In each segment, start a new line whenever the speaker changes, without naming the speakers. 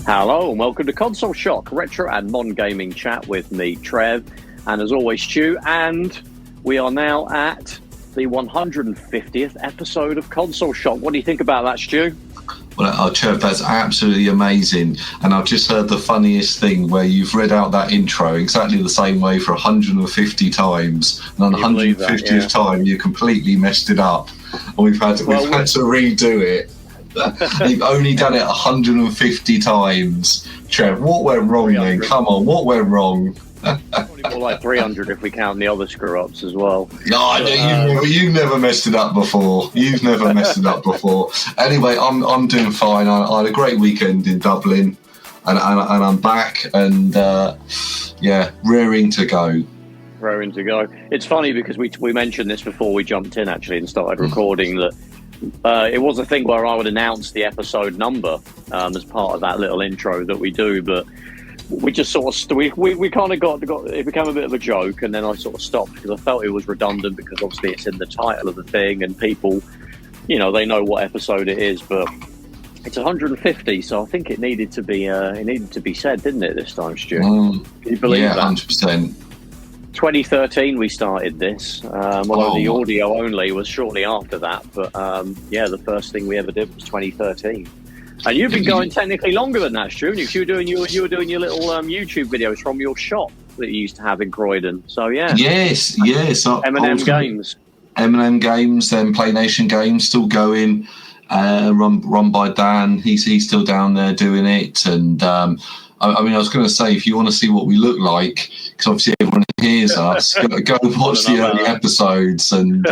Hello and welcome to Console Shock, retro and non-gaming chat with me, Trev, and as always, Stu. And we are now at the 150th episode of Console Shock. What do you think about that, Stu?
Well, Trev, that's absolutely amazing. And I've just heard the funniest thing where you've read out that intro exactly the same way for 150 times. And on the 150th time, you completely messed it up. And we've had to redo it. You've only done it 150 times. Trev, what went wrong then? Come on, what went wrong?
Probably more like 300 if we count the other screw-ups as well.
No, you've never messed it up before. You've never messed it up before. Anyway, I'm doing fine. I had a great weekend in Dublin, and I'm back, and raring to go.
Raring to go. It's funny because we mentioned this before we jumped in actually and started recording that. It was a thing where I would announce the episode number as part of that little intro that we do, but we just sort of we kind of got it became a bit of a joke, and then I sort of stopped because I felt it was redundant because obviously it's in the title of the thing and people, they know what episode it is, but it's 150, so I think it needed to be said, didn't it, this time, Stu? Can you believe that?
100%.
2013 we started this, although the audio only was shortly after that, but the first thing we ever did was 2013. And you've been going technically longer than that, Stu. You were doing your little YouTube videos from your shop that you used to have in Croydon. So
yes.
M&M Games,
then Play Nation Games still going. Run by Dan. He's still down there doing it, and I was going to say, if you want to see what we look like, because obviously everyone hears us, go watch the early episodes, and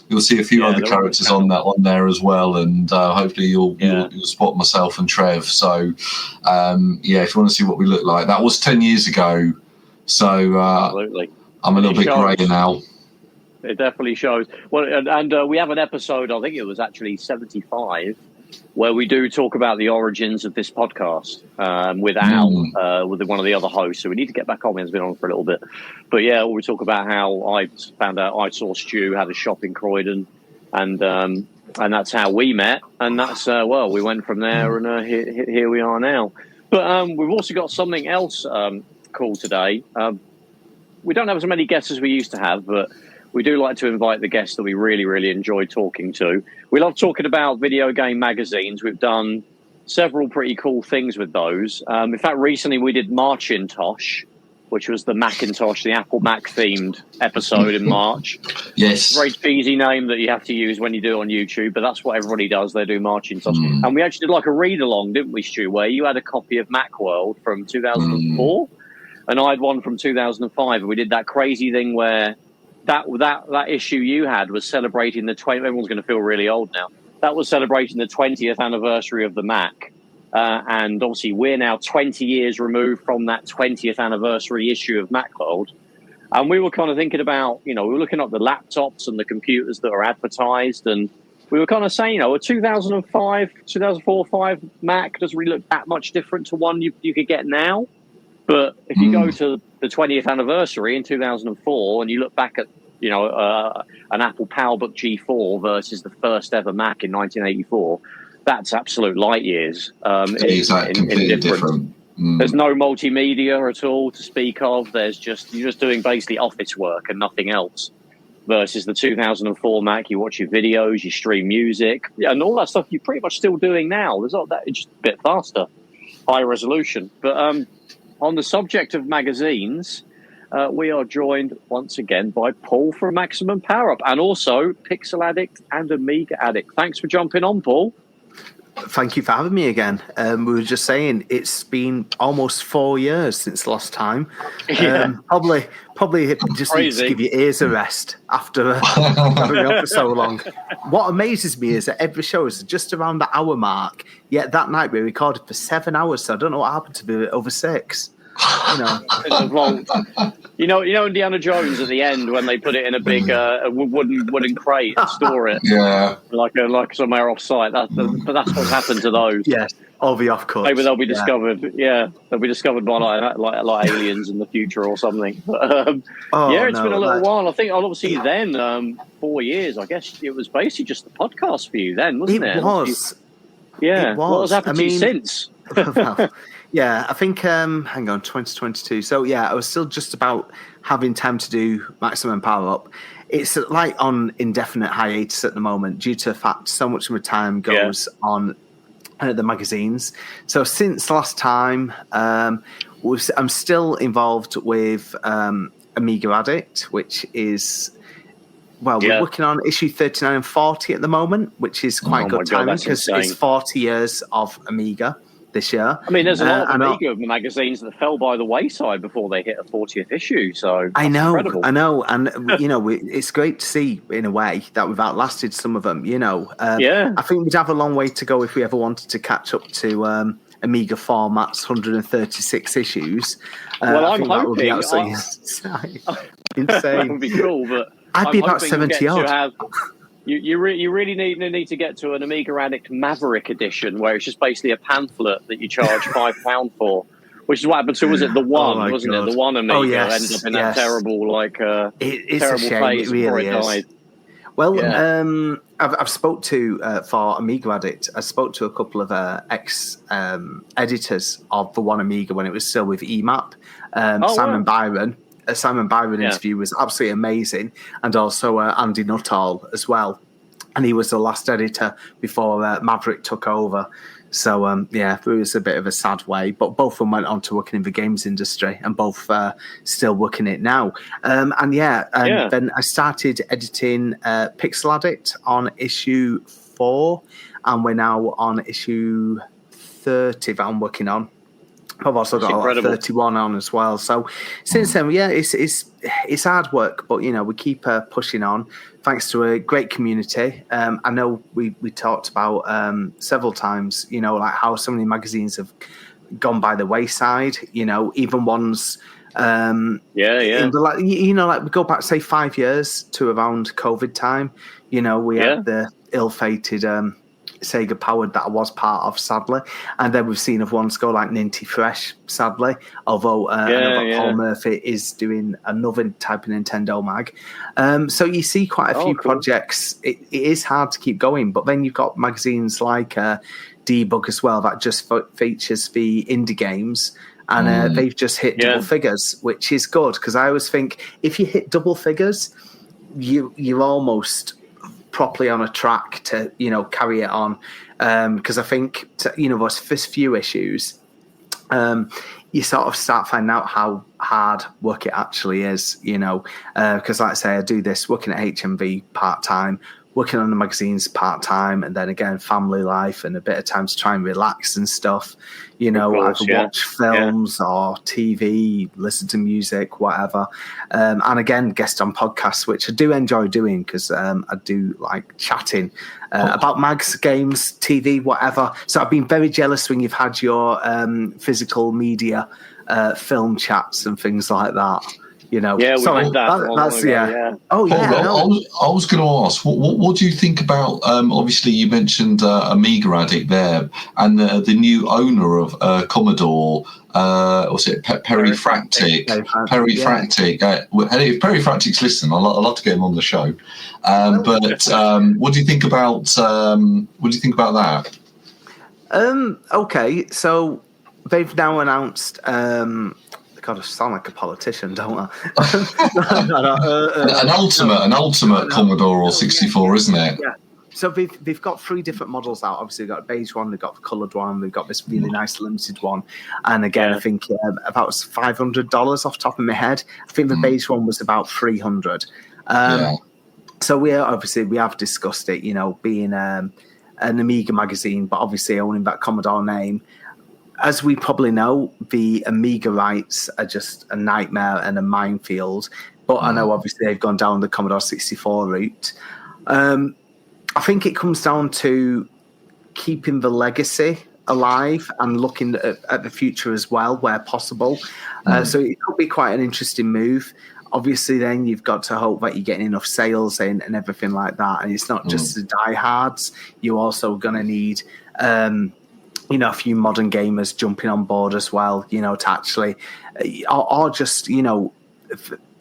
you'll see a few other characters on there as well, and hopefully you'll spot myself and Trev. So if you want to see what we look like, that was 10 years ago. So
absolutely.
I'm a little bit greyer now.
It definitely shows. Well, and we have an episode, I think it was actually 75, where we do talk about the origins of this podcast with Al, with one of the other hosts. So we need to get back on. It's been on for a little bit. But we talk about how I found out I saw Stu had a shop in Croydon, and that's how we met. And that's, we went from there, and here we are now. But we've also got something else cool today. We don't have as many guests as we used to have, but we do like to invite the guests that we really, really enjoy talking to. We love talking about video game magazines. We've done several pretty cool things with those. In fact, recently we did Marcintosh, which was the Macintosh, the Apple Mac themed episode in March.
Yes.
Very cheesy name that you have to use when you do it on YouTube, but that's what everybody does. They do Marcintosh. And we actually did like a read-along, didn't we, Stu, where you had a copy of Macworld from 2004, and I had one from 2005, and we did that crazy thing where that issue you had was celebrating the 20th. Everyone's going to feel really old now. That was celebrating the 20th anniversary of the Mac, and obviously we're now 20 years removed from that 20th anniversary issue of Macworld. And we were kind of thinking about, we were looking at the laptops and the computers that are advertised, and we were kind of saying, a 2004, 5 Mac doesn't really look that much different to one you could get now. But if you go to the 20th anniversary in 2004 and you look back at, an Apple PowerBook G4 versus the first ever Mac in 1984, that's absolute light years.
Completely different.
There's no multimedia at all to speak of. You're just doing basically office work and nothing else. Versus the 2004 Mac, you watch your videos, you stream music, and all that stuff you're pretty much still doing now. There's not that, it's just a bit faster, high resolution. But on the subject of magazines, we are joined once again by Paul from Maximum Power Up, and also Pixel Addict and Amiga Addict. Thanks for jumping on, Paul.
Thank you for having me again. We were just saying it's been almost 4 years since last time. Probably just need to give your ears a rest after for so long. What amazes me is that every show is just around the hour mark. Yet that night we recorded for 7 hours, so I don't know what happened to be over 6.
Indiana Jones at the end when they put it in a big wooden crate and store it, like somewhere off site. But that's what's happened to those.
Yes, all the off cuts.
Maybe they'll be discovered. Yeah, they'll be discovered by like aliens in the future or something. But, it's been a little while. I think obviously then 4 years. I guess it was basically just the podcast for you then, wasn't it?
It was.
Yeah. What has happened to you since?
Well, yeah, I think, hang on, 2022. So, yeah, I was still just about having time to do Maximum Power Up. It's like on indefinite hiatus at the moment due to the fact so much of my time goes on the magazines. So since last time, I'm still involved with Amiga Addict, which is... Well, we're working on issue 39 and 40 at the moment, which is quite good timing because it's 40 years of Amiga this year.
I mean, there's a lot of Amiga magazines that fell by the wayside before they hit a 40th issue. So
I know,
incredible.
and it's great to see in a way that we've outlasted some of them. I think we'd have a long way to go if we ever wanted to catch up to Amiga format's 136 issues.
Well, I'm hoping
that would be absolutely insane.
That would be cool, but.
I'd be about 70 odd.
You really need to get to an Amiga Addict Maverick edition where it's just basically a pamphlet that you charge £5 for, which is what happened to, was it the one, wasn't it? The one Amiga ended up in that terrible,
it's
terrible
a shame.
phase
it really
before it
is.
died.
Well, I've spoke to, for Amiga Addict, I spoke to a couple of ex-editors of the one Amiga when it was still with EMAP, Simon Byron. A Simon Byron interview was absolutely amazing, and also Andy Nuttall as well. And he was the last editor before Maverick took over. So, it was a bit of a sad way. But both of them went on to working in the games industry, and both still working it now. Then I started editing Pixel Addict on issue 4, and we're now on issue 30 that I'm working on. I've also got 31 on as well. So since then, it's hard work, but we keep pushing on. Thanks to a great community. I know we talked about several times, like how so many magazines have gone by the wayside. Even ones. We go back say 5 years to around COVID time. We had the ill-fated. Sega Powered that I was part of, sadly, and then we've seen of ones go like Ninty Fresh, sadly. Although Paul Murphy is doing another type of Nintendo mag, so you see quite a few projects. It is hard to keep going, but then you've got magazines like Debug as well that just features the indie games, and they've just hit double figures, which is good because I always think if you hit double figures, you're almost properly on a track to carry it on, because I think those first few issues you sort of start finding out how hard work it actually is, because like I say, I do this working at HMV part-time, working on the magazines part-time, and then again family life and a bit of time to try and relax and stuff, watch films or TV, listen to music, whatever, and again guest on podcasts, which I do enjoy doing because I do like chatting about mags, games, TV, whatever. So I've been very jealous when you've had your physical media film chats and things like that. We did that. That's Oh yeah.
I was going to ask, what do you think about? Obviously, you mentioned Amiga Addict there, and the new owner of Commodore. Was it Perifractic? Perifractic. If Perifractic's listening, I'd love to get him on the show. What do you think about? What do you think about that?
Okay, so they've now announced. God, I sound like a politician, don't I?
An ultimate Commodore or 64, isn't it?
Yeah. So they've got 3 different models out. Obviously, they've got a beige one, they've got the coloured one, they've got this really nice limited one. And again, I think about $500 off the top of my head. I think the beige one was about $300. So we have discussed it, being an Amiga magazine, but obviously owning that Commodore name. As we probably know, the Amiga rights are just a nightmare and a minefield. But I know, obviously, they've gone down the Commodore 64 route. I think it comes down to keeping the legacy alive and looking at the future as well, where possible. So it could be quite an interesting move. Obviously, then you've got to hope that you're getting enough sales in and everything like that. And it's not just the diehards. You're also going to need... a few modern gamers jumping on board as well, to actually, or just,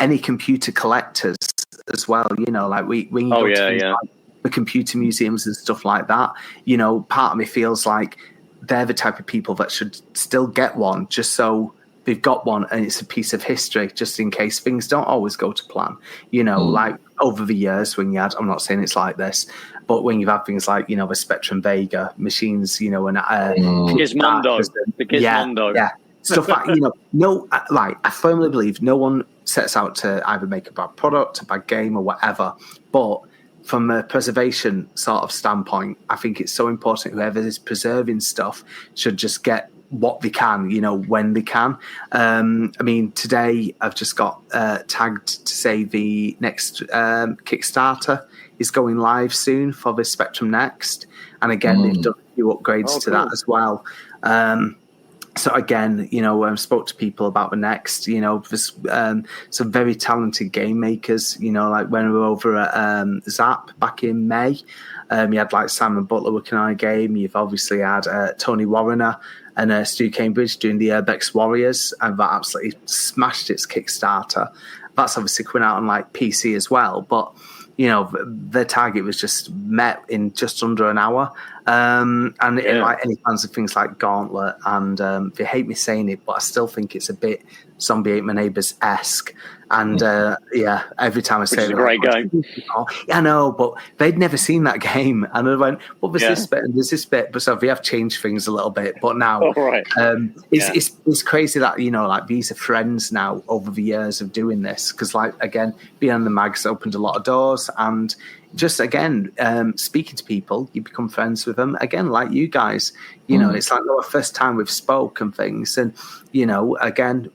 any computer collectors as well, like when you go to the computer museums and stuff like that, part of me feels like they're the type of people that should still get one, just so they've got one and it's a piece of history, just in case things don't always go to plan. Like over the years when you had, I'm not saying it's like this, but when you've had things like, the Spectrum Vega machines, and
Gizmondo, the Gizmondo.
Yeah. Stuff like, I firmly believe no one sets out to either make a bad product, a bad game, or whatever. But from a preservation sort of standpoint, I think it's so important whoever is preserving stuff should just get what they can, when they can. Today I've just got tagged to say the next Kickstarter is going live soon for the Spectrum Next. And again, they've done a few upgrades to that as well. So again, spoke to people about the Next, there's some very talented game makers, like when we were over at Zap back in May, you had like Simon Butler working on a game. You've obviously had Tony Warrener and Stu Cambridge doing the Urbex Warriors, and that absolutely smashed its Kickstarter. That's obviously coming out on like PC as well, but the target was just met in just under an hour. Like any fans of things like Gauntlet, and they hate me saying it, but I still think it's a bit Zombie Ate My Neighbors-esque. And every time I say it,
it's a great game.
I know, but they'd never seen that game, and I went, "Well, there's this bit and there's this bit." But so they have changed things a little bit. But now, it's crazy that like these are friends now over the years of doing this, because like again, being on the mags opened a lot of doors, and just again speaking to people, you become friends with them again, like you guys. It's like the first time we've spoke and things, and again,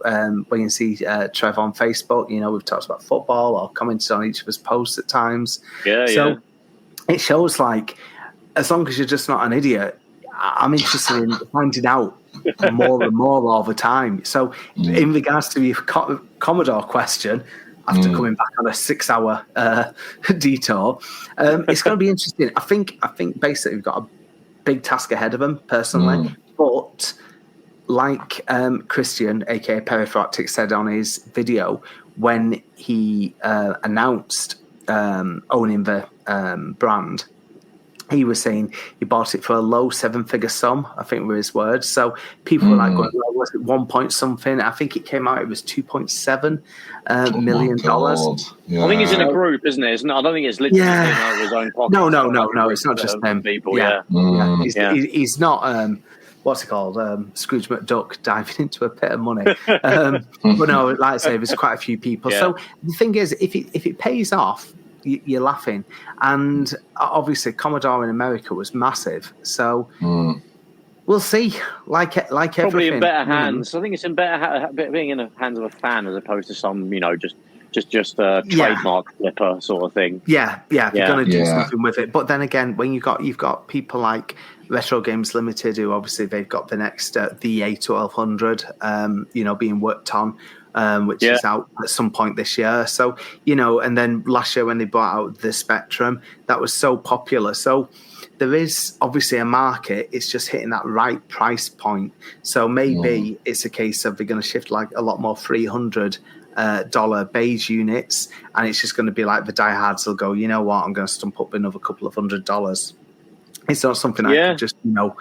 when you see Trev on Facebook, we've talked about football or commented on each of his posts at times. So it shows like, as long as you're just not an idiot, I'm interested in finding out more and more all the time. So in regards to your Commodore question, after coming back on a 6-hour detour, it's going to be interesting. I think basically we've got a big task ahead of them personally, but like Christian, aka Perifractic, said on his video when he announced owning the brand, he was saying he bought it for a low 7-figure sum, I think were his words. So people were like, was it 1 point something? I think it came out, it was $2.7 million.
Yeah.
I think he's in a group, isn't it? I don't think it's literally out of his own pocket.
No, it's not just them
people.
He's not what's it called? Scrooge McDuck diving into a pit of money. But no, like I say, there's quite a few people. So the thing is, if it pays off, you're laughing. And obviously Commodore in America was massive. So we'll see. Like
probably
everything.
In better hands. I think it's in better being in the hands of a fan as opposed to some, just a trademark flipper sort of thing.
They're going to do something with it. But then again, when you've got people like Retro Games Limited, who obviously they've got the next the A1200, being worked on, which is out at some point this year. So, and then last year when they brought out the Spectrum, that was so popular. So there is obviously a market. It's just hitting that right price point. So maybe it's a case of they're going to shift like a lot more $300 beige units, and it's just going to be like the diehards will go, you know what, I'm going to stump up another couple of $100. It's not something I could just go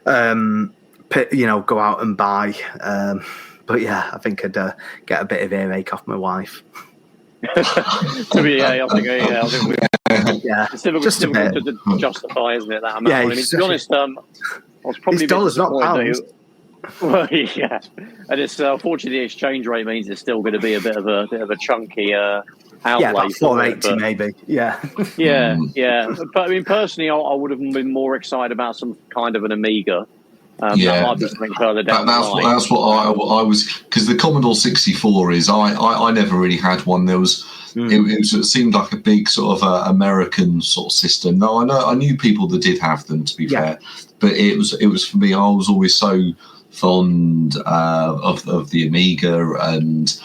out and buy. But I think I'd get a bit of earache off my wife.
I think it's difficult to justify, isn't it? That amount. I mean, to be honest, I was probably
dollars, not pounds.
Well, and it's unfortunately the exchange rate means it's still going to be a bit of a chunky outlay.
About 480 maybe.
But I mean, personally, I would have been more excited about some kind of an Amiga. That might be something further down the line.
That's what I was, because the Commodore 64 is. I never really had one. There was. It seemed like a big sort of American sort of system. No, I knew people that did have them, to be fair, but it was for me. I was always so fond of the Amiga, and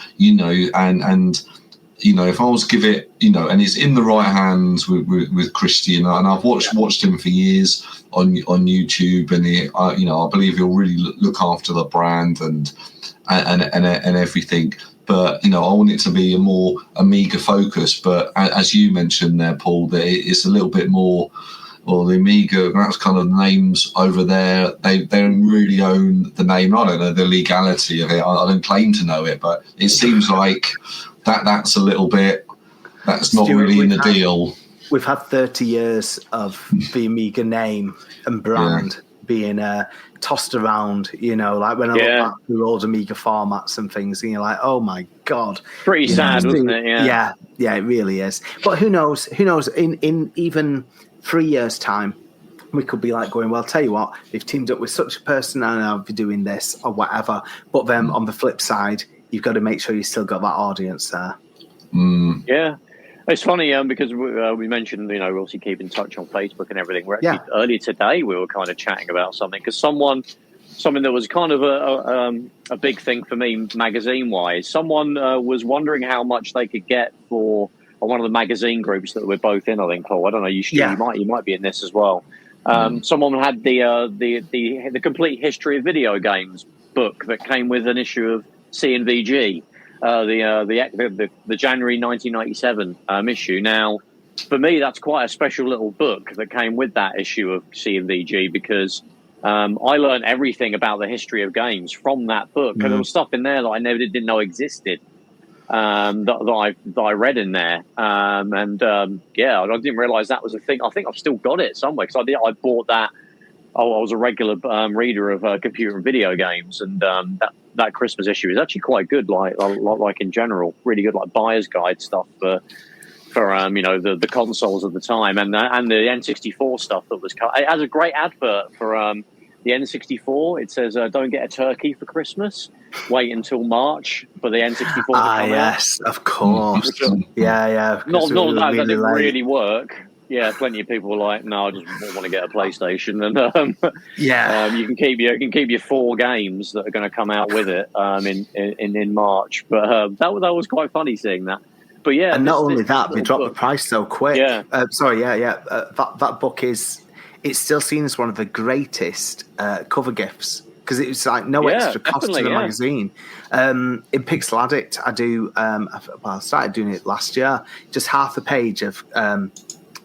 if I was to give it, and it's in the right hands with Christian, and I've watched him for years on YouTube, and I believe he'll really look after the brand and everything. But I want it to be a more Amiga focus. But as you mentioned there, Paul, that it's a little bit more or the Amiga, that's kind of names over there. They don't really own the name. I don't know the legality of it. I don't claim to know it, but it seems like that's a little bit. That's not
Stuart,
really in the deal.
We've had 30 years of the Amiga name and brand being tossed around, like when I look back through old Amiga formats and things, and you're like, oh my God.
Pretty sad, wasn't it?
Yeah, it really is. But who knows, in even 3 years' time, we could be like going, well, tell you what, they've teamed up with such a person and I'll be doing this or whatever. But then on the flip side, you've got to make sure you still got that audience there.
Yeah. It's funny because we mentioned, we obviously keep in touch on Facebook and everything. We're actually earlier today we were kind of chatting about something because something that was kind of a big thing for me magazine-wise. Someone was wondering how much they could get for one of the magazine groups that we're both in. I think, Paul. I don't know. You might be in this as well. Someone had the complete history of video games book that came with an issue of C&VG. The January 1997 issue. Now, for me, that's quite a special little book that came with that issue of C&VG because I learned everything about the history of games from that book. And there was stuff in there that I didn't know existed that I read in there. I didn't realise that was a thing. I think I've still got it somewhere because I bought that. I was a regular reader of computer and video games, and that Christmas issue is actually quite good. Like in general, really good, like buyer's guide stuff for the consoles of the time, and the N64 stuff that was cut. It has a great advert for the N64. It says, "Don't get a turkey for Christmas. Wait until March for the N64 to come out."
Yes, of course. Yeah.
Not that didn't really work. Yeah, plenty of people were like, "No, I just want to get a PlayStation." And you can keep your 4 games that are going to come out with it in March. But that was quite funny seeing that. But yeah,
and not only that, they dropped the price so quick.
Yeah,
that book it's still seen as one of the greatest cover gifts because it was like no extra cost to the magazine. In Pixel Addict, I started doing it last year. Just half a page of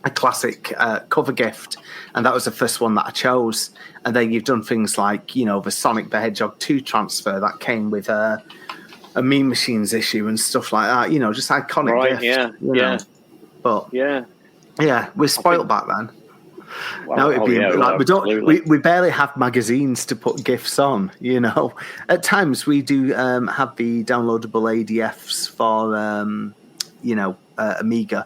a classic cover gift, and that was the first one that I chose. And then you've done things like the Sonic the Hedgehog 2 transfer that came with a Mean Machines issue and stuff like that. Just iconic gifts. But we're spoiled back then.
Well,
now it'd be we barely have magazines to put gifts on. At times we do have the downloadable ADFs for Amiga.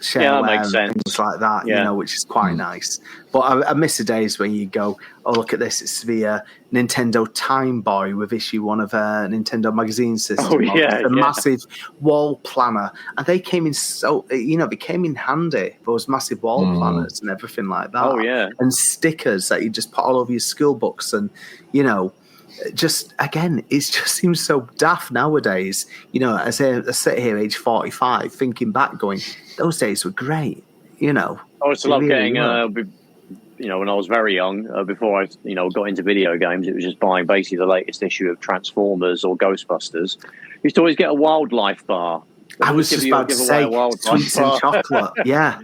Shareware
makes sense.
Things like that, which is quite nice. But I miss the days when you go, oh, look at this, it's the Nintendo Time Boy with issue 1 of a Nintendo magazine system. Massive wall planner. And they came in they came in handy, those massive wall planners and everything like that.
Oh, yeah.
And stickers that you just put all over your school books and, just again, it just seems so daft nowadays. As I sit here, age 45, thinking back, going, those days were great. I
used to love getting, when I was very young, before I, got into video games, it was just buying basically the latest issue of Transformers or Ghostbusters. Used to always get a wildlife bar.
I was just about to say sweets and chocolate. Yeah,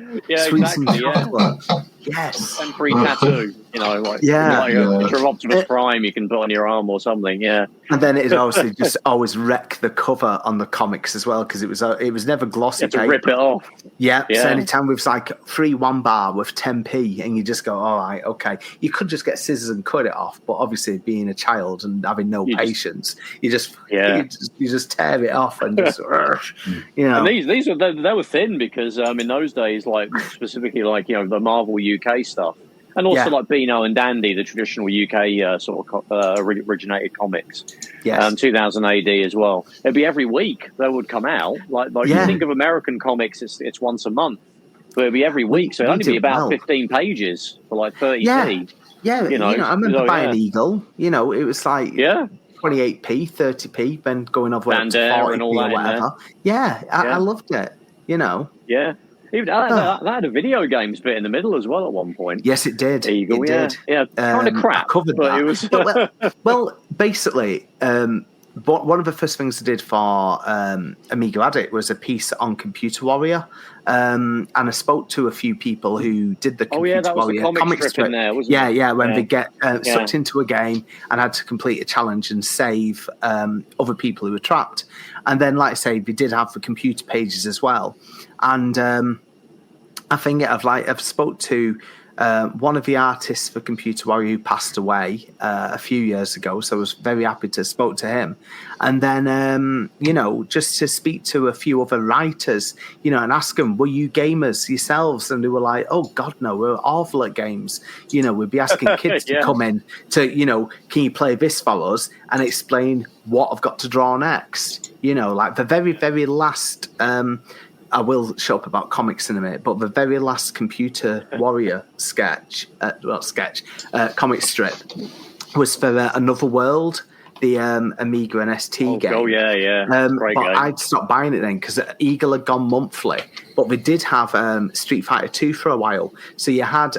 sweets and chocolate. Yes,
and free tattoo. Like a picture of Optimus Prime you can put on your arm or something. Yeah,
and then it obviously just always wreck the cover on the comics as well because it was never glossy.
You have to rip it off.
Yeah. So anytime with like free 1 bar with 10p, and you just go, all right, okay. You could just get scissors and cut it off, but obviously being a child and having no patience, you just tear it off and just
And these were thin because in those days, like specifically like the Marvel UK stuff. And also like Beano and Dandy, the traditional UK originated comics.
Yes.
2000 AD as well. It'd be every week they would come out. Like you think of American comics, it's once a month. But it'd be every week. So it'd only be about 15 pages for like 30p.
Yeah. I remember buying Eagle. It was like 28p, 30p, then going over to 40p and all that or whatever. I loved it.
Yeah. Even that had a video games bit in the middle as well at one point.
Yes, it did.
Eagle,
it did.
Yeah, kind of crap.
Covered
but
that.
It was
well, basically, one of the first things I did for Amiga Addict was a piece on Computer Warrior, and I spoke to a few people who did the Computer Warrior
comic strip in there, wasn't it?
When they get sucked into a game and had to complete a challenge and save other people who were trapped. And then, like I say, we did have the computer pages as well. And I think I've spoke to one of the artists for Computer Warrior who passed away a few years ago, so I was very happy to spoke to him. And then, just to speak to a few other writers, and ask them, were you gamers yourselves? And they were like, oh, God, no, we're awful at games. We'd be asking kids to come in to, can you play this for us? And explain what I've got to draw next. Like the very, very last... I will show up about comics in a minute, but the very last Computer Warrior comic strip was for Another World, the Amiga and ST game.
Oh, yeah. Great
but
game.
I'd stopped buying it then because Eagle had gone monthly. But we did have Street Fighter 2 for a while. So you had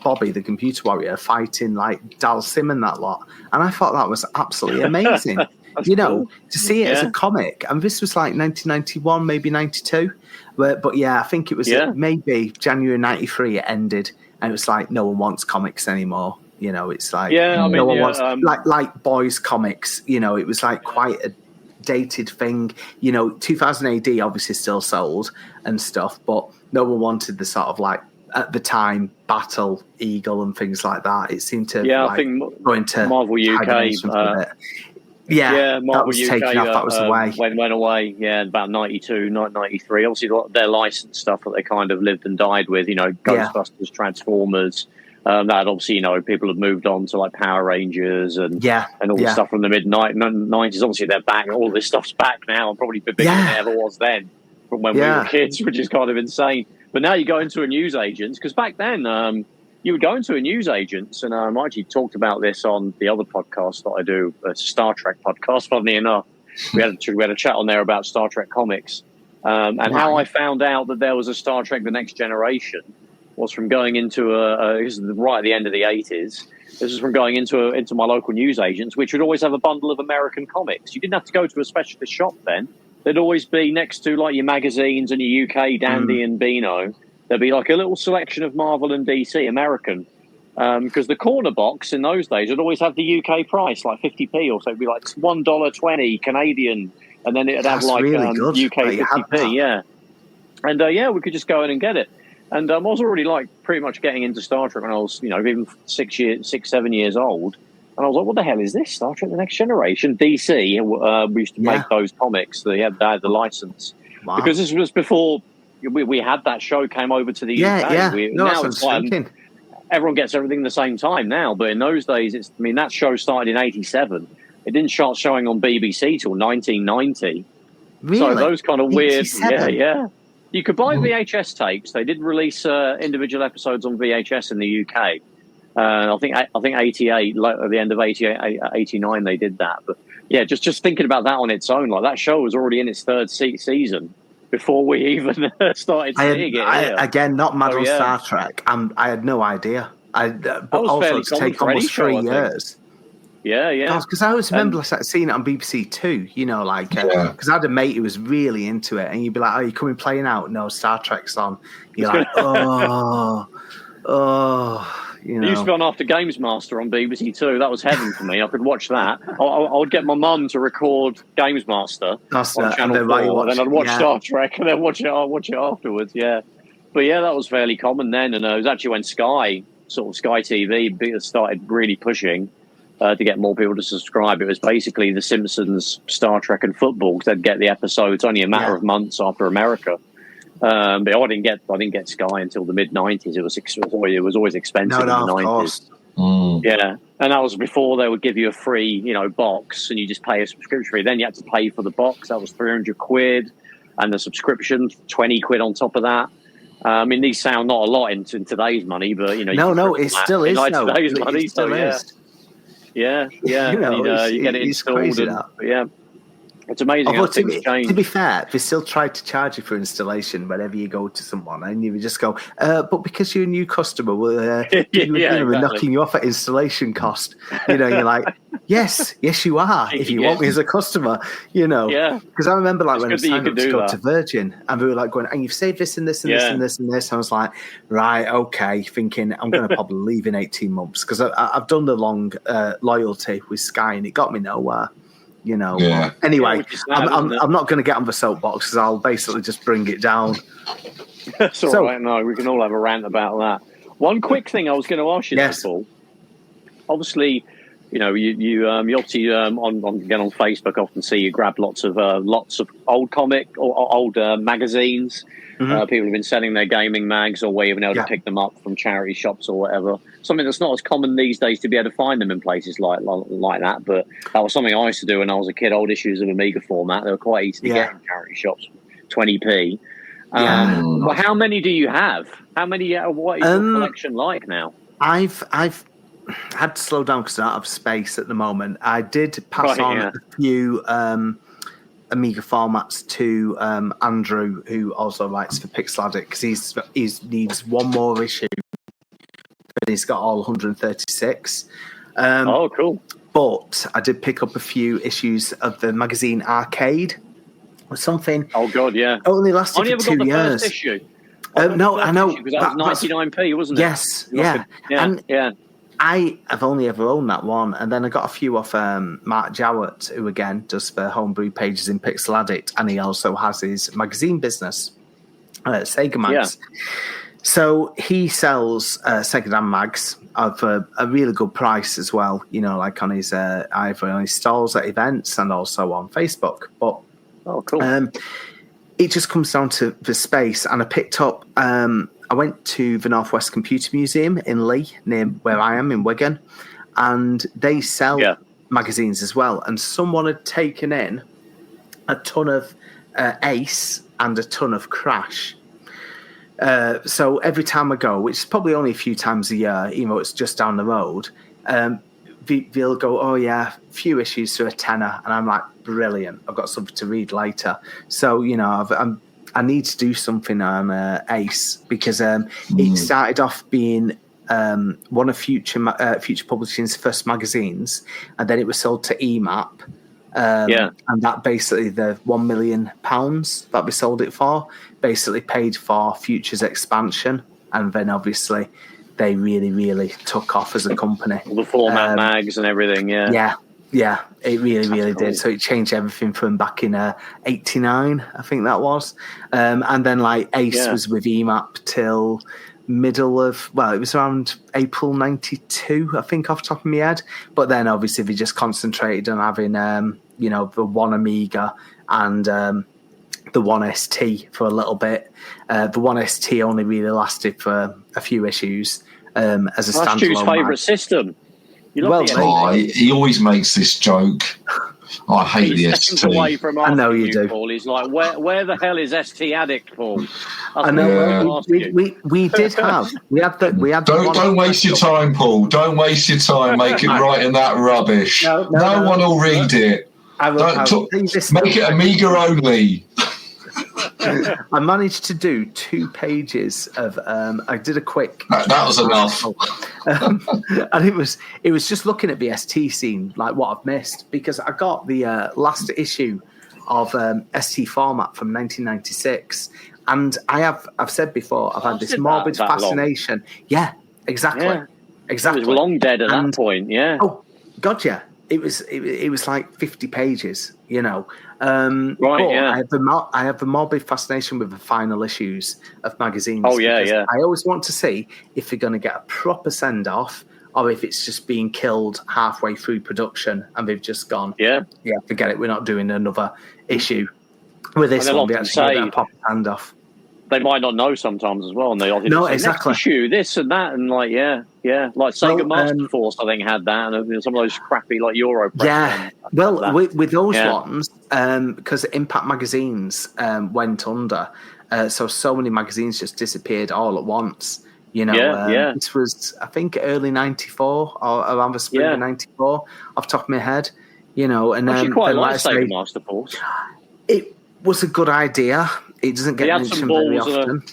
Bobby, the Computer Warrior, fighting like Dal Sim and that lot. And I thought that was absolutely amazing. Cool. To see it as a comic. And this was like 1991, maybe 92. But yeah, I think it was maybe January 93 it ended. And it was like, no one wants comics anymore. It's like no one wants like boys comics. It was like quite a dated thing. 2000 AD obviously still sold and stuff, but no one wanted the sort of like at the time Battle Eagle and things like that. It seemed to
I think
go into
Marvel UK. Marvel
that was
UK,
taken off. That was the way.
Went away. Yeah, about 92, 93. Obviously, their licensed stuff that they kind of lived and died with. Ghostbusters, Transformers. That obviously, people have moved on to like Power Rangers and all the stuff from the mid 90s. Obviously, they're back. All this stuff's back now, and probably bigger than it ever was then from when we were kids, which is kind of insane. But now you go into a newsagent's, because back then. You would go into a newsagent's, and I actually talked about this on the other podcast that I do, a Star Trek podcast, funnily enough. We had a chat on there about Star Trek comics. And how I found out that there was a Star Trek The Next Generation was from going into this is right at the end of the 80s. This is from going into my local newsagents, which would always have a bundle of American comics. You didn't have to go to a specialist shop then. There'd always be next to like your magazines and your UK Dandy and Beano. There'd be like a little selection of Marvel and DC American, because the corner box in those days would always have the UK price, like 50p or so. It'd be like $1.20 Canadian, and then it'd have like
really
UK 50p. Yeah, and we could just go in and get it. And I was already like pretty much getting into Star Trek when I was, even 7 years old. And I was like, what the hell is this? Star Trek The Next Generation? DC, we used to make those comics. They had the license. Wow. Because this was before we had that show came over to the UK. Now it's like, everyone gets everything at the same time now. But in those days, that show started in 87. It didn't start showing on BBC till 1990.
Really?
So those kind of weird...
87?
Yeah. You could buy VHS tapes. They did release individual episodes on VHS in the UK. I think 88, at the end of 88, 89, they did that. But yeah, just thinking about that on its own, like that show was already in its third season before we even started seeing it.
Again, not mad on Star Trek. I had no idea. But also to take almost 3 years.
Yeah.
Because I always remember seeing it on BBC Two, because I had a mate who was really into it, and you'd be like, oh, you coming playing out? No, Star Trek's on. You're like, oh.
It used to be on after Games Master on BBC Two. That was heaven for me. I could watch that. I would get my mum to record Games Master on Channel 4, and then I'd watch Star Trek, and then watch it afterwards. Yeah, but yeah, that was fairly common then, and it was actually when Sky TV started really pushing to get more people to subscribe. It was basically The Simpsons, Star Trek, and football, because they'd get the episodes only a matter of months after America. But I didn't get Sky until the mid 90s. It was always expensive in the 90s. Yeah, and that was before they would give you a free box, and you just pay a subscription fee. Then you had to pay for the box. That was £300, and the subscription £20 on top of that. These sound not a lot in today's money, but
no, it still is.
Today's money,
it still is.
Yeah. You get it installed. Yeah. It's amazing how things change.
To be fair, they still try to charge you for installation whenever you go to someone, and you just go, but because you're a new customer, we're knocking you off at installation cost. You're like, Yes, you are. If you want me as a customer,
Yeah.
Because I remember like
It's
when I
good that you
signed up
could
to
do
go
that.
to Virgin, and we were like going, and you've saved this and this and this and this and this. I was like, right, okay, thinking I'm going to probably leave in 18 months because I've done the long loyalty with Sky and it got me nowhere.
Yeah.
Anyway,
Yeah,
I'm not going to get on the soapbox because I'll basically just bring it down.
That's all right. No, we can all have a rant about that. One quick thing I was going to ask you, Paul. Obviously, you obviously on Facebook often see you grab lots of old comic or old magazines.
Mm-hmm.
People have been selling their gaming mags, or where you've been able to pick them up from charity shops or whatever. Something that's not as common these days to be able to find them in places like that. But that was something I used to do when I was a kid. Old issues of Amiga format. They were quite easy to get in charity shops, 20p. Well, how many do you have? How many? What is your collection like now?
I've had to slow down because I don't have space at the moment. I did pass on a few Amiga formats to Andrew, who also writes for Pixel Addict, because he needs one more issue, but he's got all 136.
Cool.
But I did pick up a few issues of the magazine Arcade or something.
Oh God, yeah.
Only lasted for 2 years.
First issue.
No, I know.
Because that was 99p, wasn't it?
Yes, yeah. I have only ever owned that one, and then I got a few off Mark Jowett, who again does the homebrew pages in Pixel Addict, and he also has his magazine business, Sega Mags. Yeah. So he sells Sega Dan mags of a really good price as well, like on his either on his stalls at events and also on Facebook. But
cool.
It just comes down to the space, and I picked up. I went to the Northwest Computer Museum in Leigh, near where I am in Wigan, and they sell magazines as well. And someone had taken in a ton of Ace and a ton of Crash. So every time I go, which is probably only a few times a year, it's just down the road, they'll go, oh yeah, few issues for a tenner, and I'm like, brilliant, I've got something to read later. So I need to do something on Ace, because it started off being one of Future Publishing's first magazines, and then it was sold to EMAP. And that basically, the £1 million that we sold it for basically paid for Future's expansion, and then obviously they really, really took off as a company.
The format mags and everything,
Yeah, it really, really did. So it changed everything from back in '89, I think that was. And then like Ace was with EMAP till middle of, it was around April '92, I think, off the top of my head. But then obviously they just concentrated on having, the one Amiga and the one ST for a little bit. The one ST only really lasted for a few issues as a standalone.
That's Stu's favourite system.
He always makes this joke. I hate the ST.
I know you do.
Paul. He's like, where the hell is ST Addict, Paul?
I know. We did have. We had.
Don't waste your time, Paul. Don't waste your time making writing that rubbish. No one will read it. Make it Amiga only.
I managed to do 2 pages of. I did a quick.
That was enough.
And it was just looking at the ST scene, like what I've missed, because I got the last issue of ST format from 1996, and I've said before, I've had this morbid fascination. Long. Yeah, exactly. Yeah. Exactly.
It was long dead at that point. Yeah.
Oh, God, yeah. It was like 50 pages,
Right,
I have the morbid fascination with the final issues of magazines.
Oh, yeah.
I always want to see if they're going to get a proper send-off, or if it's just being killed halfway through production and they've just gone, forget it, we're not doing another issue. With this one, we actually get a proper hand-off.
They might not know sometimes as well, and they often say,
exactly.
Next issue, this and that, and like like Sega Master Force, I think, had that, and some of those crappy like Euro.
With those ones, because Impact magazines went under, so many magazines just disappeared all at once. This was, I think, early '94 or around the spring of '94, off the top of my head. And
actually quite like Sega Master Force.
It was a good idea. It doesn't get mentioned very often.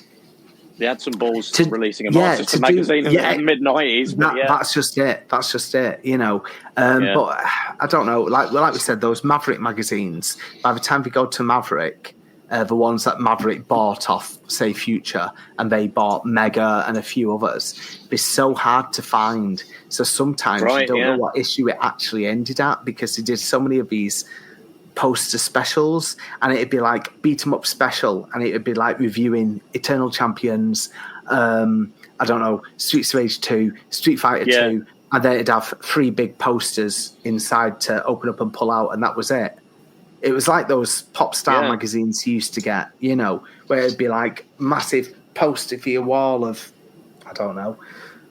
They had some balls to releasing a Master magazine in the mid-90s.
That's just it. That's just it, you know. But I don't know. Like we said, those Maverick magazines, by the time we go to Maverick, the ones that Maverick bought off, say, Future, and they bought Mega and a few others, they're so hard to find. So sometimes you don't know what issue it actually ended at, because they did so many of these poster specials, and it'd be like beat 'em up special, and it'd be like reviewing Eternal Champions, I don't know, Streets of Rage 2, Street Fighter 2, and then it'd have 3 big posters inside to open up and pull out, and that was it. It was like those pop star magazines you used to get, you know, where it'd be like massive poster for your wall of, I don't know,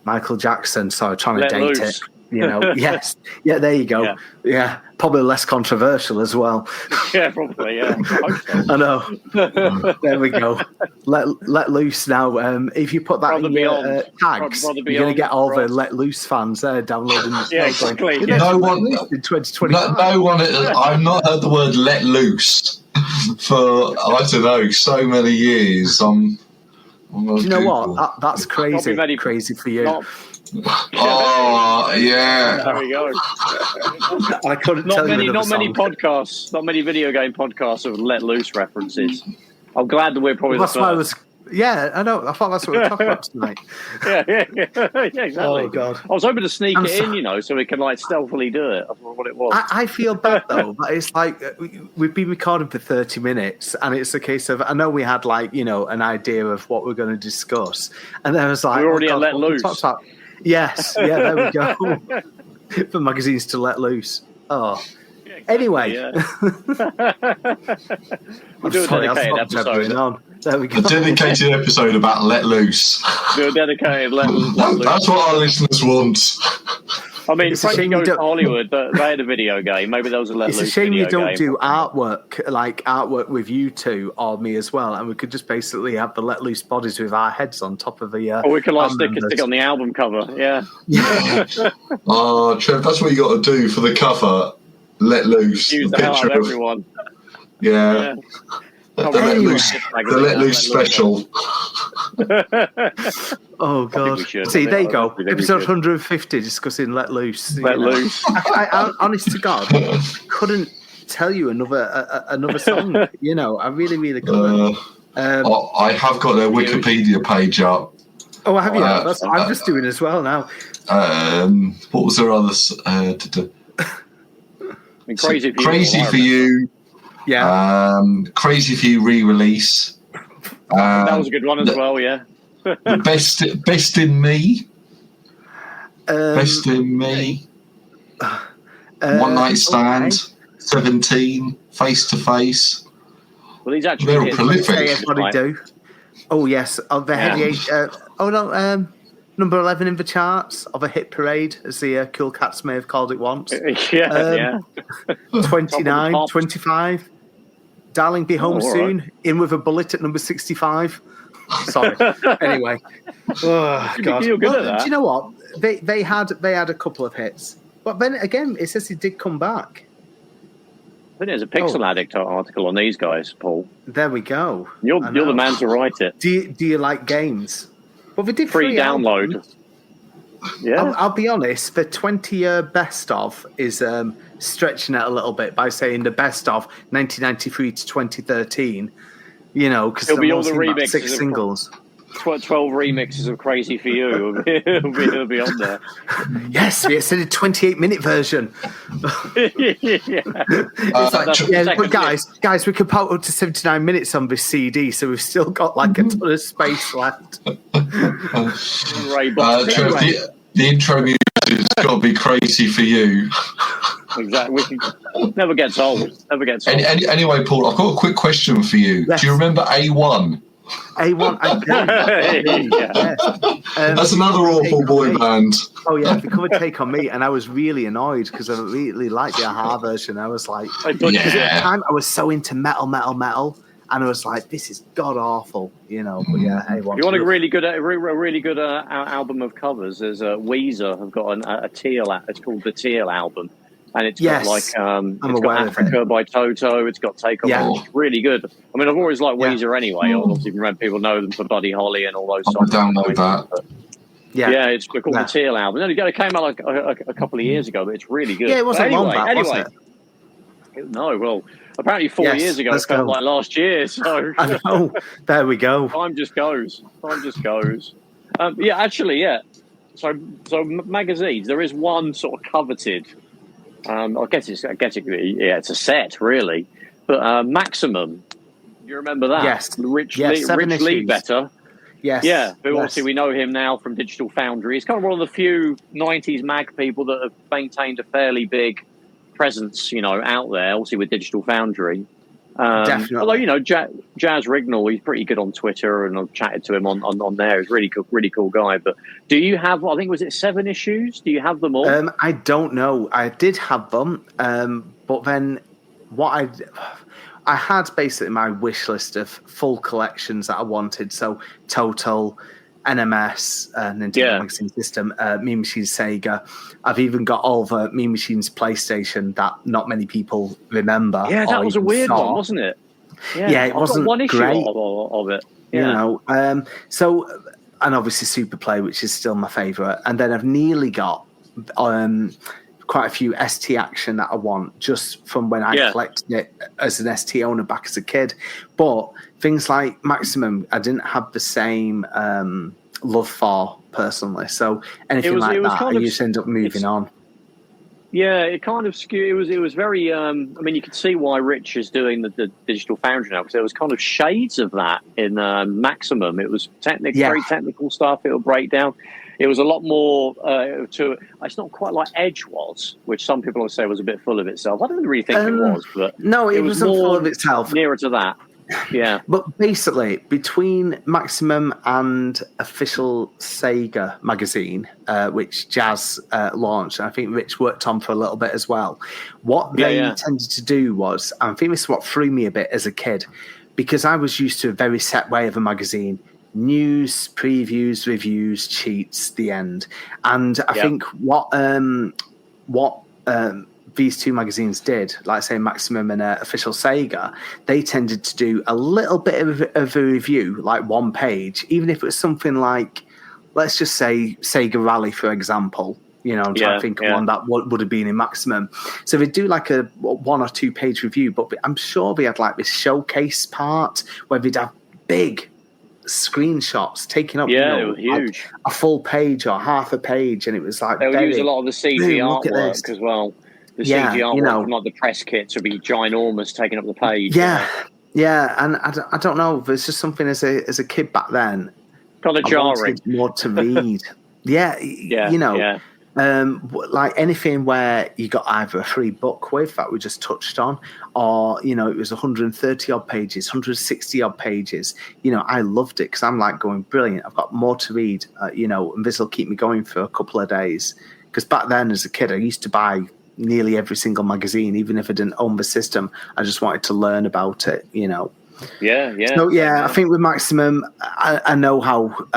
Michael Jackson. Sorry, trying to date it. You know, yes. Yeah, there you go. Yeah. Probably less controversial as well.
Yeah, probably, yeah.
I know. There we go. Let loose now. If you put that in your tags, you're going to get all the Let Loose fans downloading this.
Yeah, exactly.
No one,
in 2025.
No one, I've not heard the word let loose for, I don't know, so many years. Do
you know what? That's crazy. Crazy for you.
Oh yeah,
there we go.
I couldn't tell you
not many podcasts, not many video game podcasts of let loose references. I'm glad that we're probably the first.
I know. I thought that's what we were talking about tonight.
Yeah, exactly.
Oh God!
I was hoping to sneak it in, you know, so we can like stealthily do it. That's what it was.
I feel bad though. But it's like we've been recording for 30 minutes, and it's a case of, I know we had like, you know, an idea of what we're going to discuss, and then I was like,
we're already let loose.
Yes, there we go. For magazines to let loose. Oh, yeah, exactly, anyway.
We'll do a dedicated episode.
There we go.
A dedicated episode about let loose.
Do a dedicated let loose.
That's what our listeners want.
I mean, Frankie Goes to Hollywood, they had a video game. Maybe there was a let loose.
It's a shame you don't
game.
do artwork with you two or me as well, and we could just basically have the let loose bodies with our heads on top of the.
Or we could like stick it on the album cover. Yeah.
Oh, Trev, that's what you got to do for the cover. Let loose.
Use the hell out of everyone.
Yeah. The let loose special.
Oh God! See, there you go. Episode 150, discussing let loose.
Let loose.
I honest to God, couldn't tell you another song. You know, I really couldn't.
I have got their Wikipedia page up.
Oh, have you? I'm just doing as well now.
What was their other? Crazy for You.
Yeah.
Crazy for You re-release.
That was a good one as well. Yeah.
Best in Me. Best in Me. One Night Stand. Okay. 17. Face to Face.
Well, these actually
very prolific.
Everybody do. Oh yes. Of the number 11 in the charts of a hit parade, as the Cool Cats may have called it once. 29, 25. Darling, Be Home Soon. Right. In with a Bullet at number 65. Sorry. Anyway. Oh, God.
You're good at that.
Do you know what? They had a couple of hits. But then again, it says he did come back.
I think there's a Pixel Addict article on these guys, Paul.
There we go.
You're the man to write it.
Do you like games? Well, they did
free download.
Albums. Yeah, I'll be honest. The 20-year best of is stretching it a little bit by saying the best of 1993 to 2013. You know, because
there'll be all the remixes,
6 singles.
12 remixes of Crazy for You. It'll be on there.
Yes, it's in a 28-minute version. But guys, we could put up to 79 minutes on this CD, so we've still got like a ton of space left.
The intro music has got to be Crazy for You.
Exactly. Never gets old.
Anyway, Paul, I've got a quick question for you. Yes. Do you remember A1?
A1, I do. Yes.
That's another awful boy band.
Oh yeah, the cover Take on Me, and I was really annoyed because I really liked the Aha version. I was like, because at the time I was so into metal, and I was like, this is god awful, you know. But yeah, A1.
You want a really good album of covers? There's Weezer have got a Teal. It's called the Teal album. And it's got it's got Africa by Toto. It's got Take On.
Yeah.
It's really good. I mean, I've always liked Weezer anyway. Obviously, people know them for Buddy Holly and all those songs.
Download that.
But, it's called the Teal album. It came out like a couple of years ago, but it's really good.
Yeah, it wasn't long back, was it?
No, well, apparently 4 years ago, it felt like last year. So
I know. There we go.
Time just goes. So magazines. There is one sort of coveted. I guess it's a set really, but Maximum. You remember that?
Yes.
Rich Leadbetter.
Yes.
Yeah, but obviously we know him now from Digital Foundry. He's kind of one of the few 90s mag people that have maintained a fairly big presence, out there, obviously with Digital Foundry.
Definitely.
Although, Jazz Rignall, he's pretty good on Twitter, and I've chatted to him on there. He's really cool guy. But do you have, I think, was it 7 issues? Do you have them all?
I don't know. I did have them, but then what I had basically my wish list of full collections that I wanted. So Total, NMS, Nintendo Magazine System, Mean Machines Sega. I've even got all the Mean Machines PlayStation that not many people remember.
Yeah, that was a weird one, wasn't it?
Yeah, it wasn't
one issue
great
of it. Yeah.
So, and obviously Super Play, which is still my favourite. And then I've nearly got quite a few ST Action that I want, just from when I collected it as an ST owner back as a kid. But things like Maximum, I didn't have the same love for personally. So anything like that, I used to end up moving on.
Yeah, it kind of skewed. It was very. I mean, you could see why Rich is doing the Digital Foundry now, because there was kind of shades of that in Maximum. It was very technical stuff. It would break down. It was a lot more it's not quite like Edge was, which some people would say was a bit full of itself. I don't really think it was, but
no, it wasn't full of itself.
Nearer to that. Yeah.
But basically, between Maximum and official Sega magazine, which Jazz launched, and I think Rich worked on for a little bit as well, what they tended to do was, and I think this is what threw me a bit as a kid, because I was used to a very set way of a magazine. News, previews, reviews, cheats, the end. And I think what these two magazines did, like say Maximum and Official Sega, they tended to do a little bit of a review, like one page, even if it was something like, let's just say Sega Rally, for example. I'm trying to think of one that would have been in Maximum. So they'd do like a 1 or 2 page review, but I'm sure they had like this showcase part where they'd have big screenshots taking up
huge.
Like a full page or half a page, and it was like
they'll use a lot of the CG artwork as well. The CG artwork from like the press kits would be ginormous, taking up the page.
And I don't know. There's just something as a kid back then.
Kind of jarring.
More to read. Like anything where you got either a free book with that we just touched on, or it was 130 odd pages, 160 odd pages. I loved it because I'm like going, brilliant. I've got more to read. And this will keep me going for a couple of days. Because back then, as a kid, I used to buy nearly every single magazine, even if I didn't own the system. I just wanted to learn about it. So I think with Maximum, I know how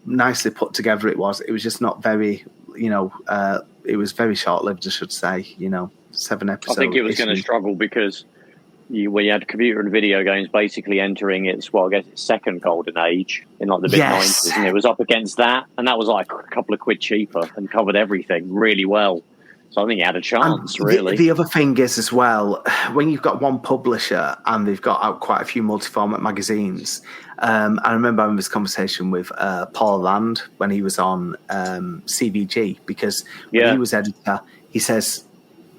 nicely put together it was. It was just not very. It was very short-lived, I should say. 7 episodes.
I think it was going to struggle because when you had computer and video games basically entering its second golden age in like the mid 90s, and it was up against that, and that was like a couple of quid cheaper and covered everything really well. So I think he had a chance, really.
The other thing is as well, when you've got one publisher and they've got out quite a few multi-format magazines, I remember having this conversation with Paul Monaghan when he was on CVG, because when he was editor, he says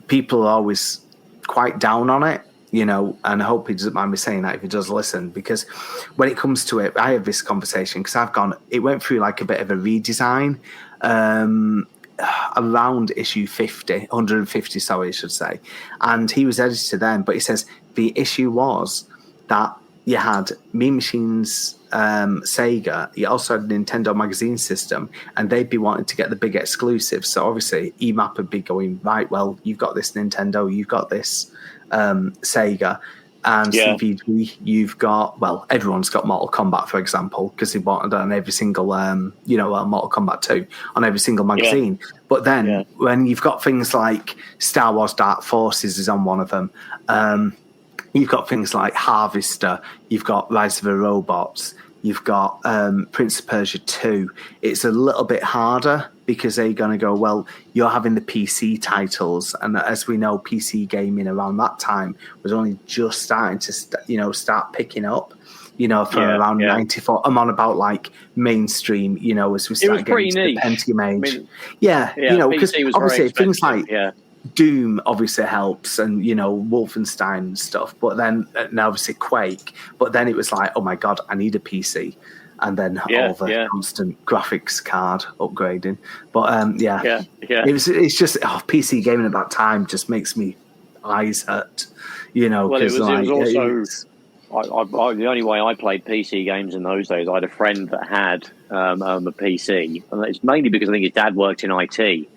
people are always quite down on it, and I hope he doesn't mind me saying that if he does listen, because when it comes to it, I have this conversation because it went through like a bit of a redesign, around issue 150, sorry, I should say. And he was editor then, but he says the issue was that you had Mean Machines Sega, you also had a Nintendo magazine system, and they'd be wanting to get the big exclusives. So obviously EMAP would be going, right, well, you've got this Nintendo, you've got this Sega. And CVG, you've got, well, everyone's got Mortal Kombat, for example, because they bought it on every single, Mortal Kombat 2 on every single magazine. Yeah. But then when you've got things like Star Wars Dark Forces is on one of them, you've got things like Harvester, you've got Rise of the Robots, you've got Prince of Persia 2. It's a little bit harder because they're going to go, well, you're having the PC titles. And as we know, PC gaming around that time was only just starting to, start picking up, from around 94. I'm on about like mainstream, as we start getting to the Pentium age. Because obviously things like Doom obviously helps and, Wolfenstein and stuff. But then, now obviously Quake. But then it was like, oh my God, I need a PC. And then all the constant graphics card upgrading. But it's just PC gaming at that time just makes me eyes hurt,
Well, it was also the only way I played PC games in those days. I had a friend that had a PC, and it's mainly because I think his dad worked in IT.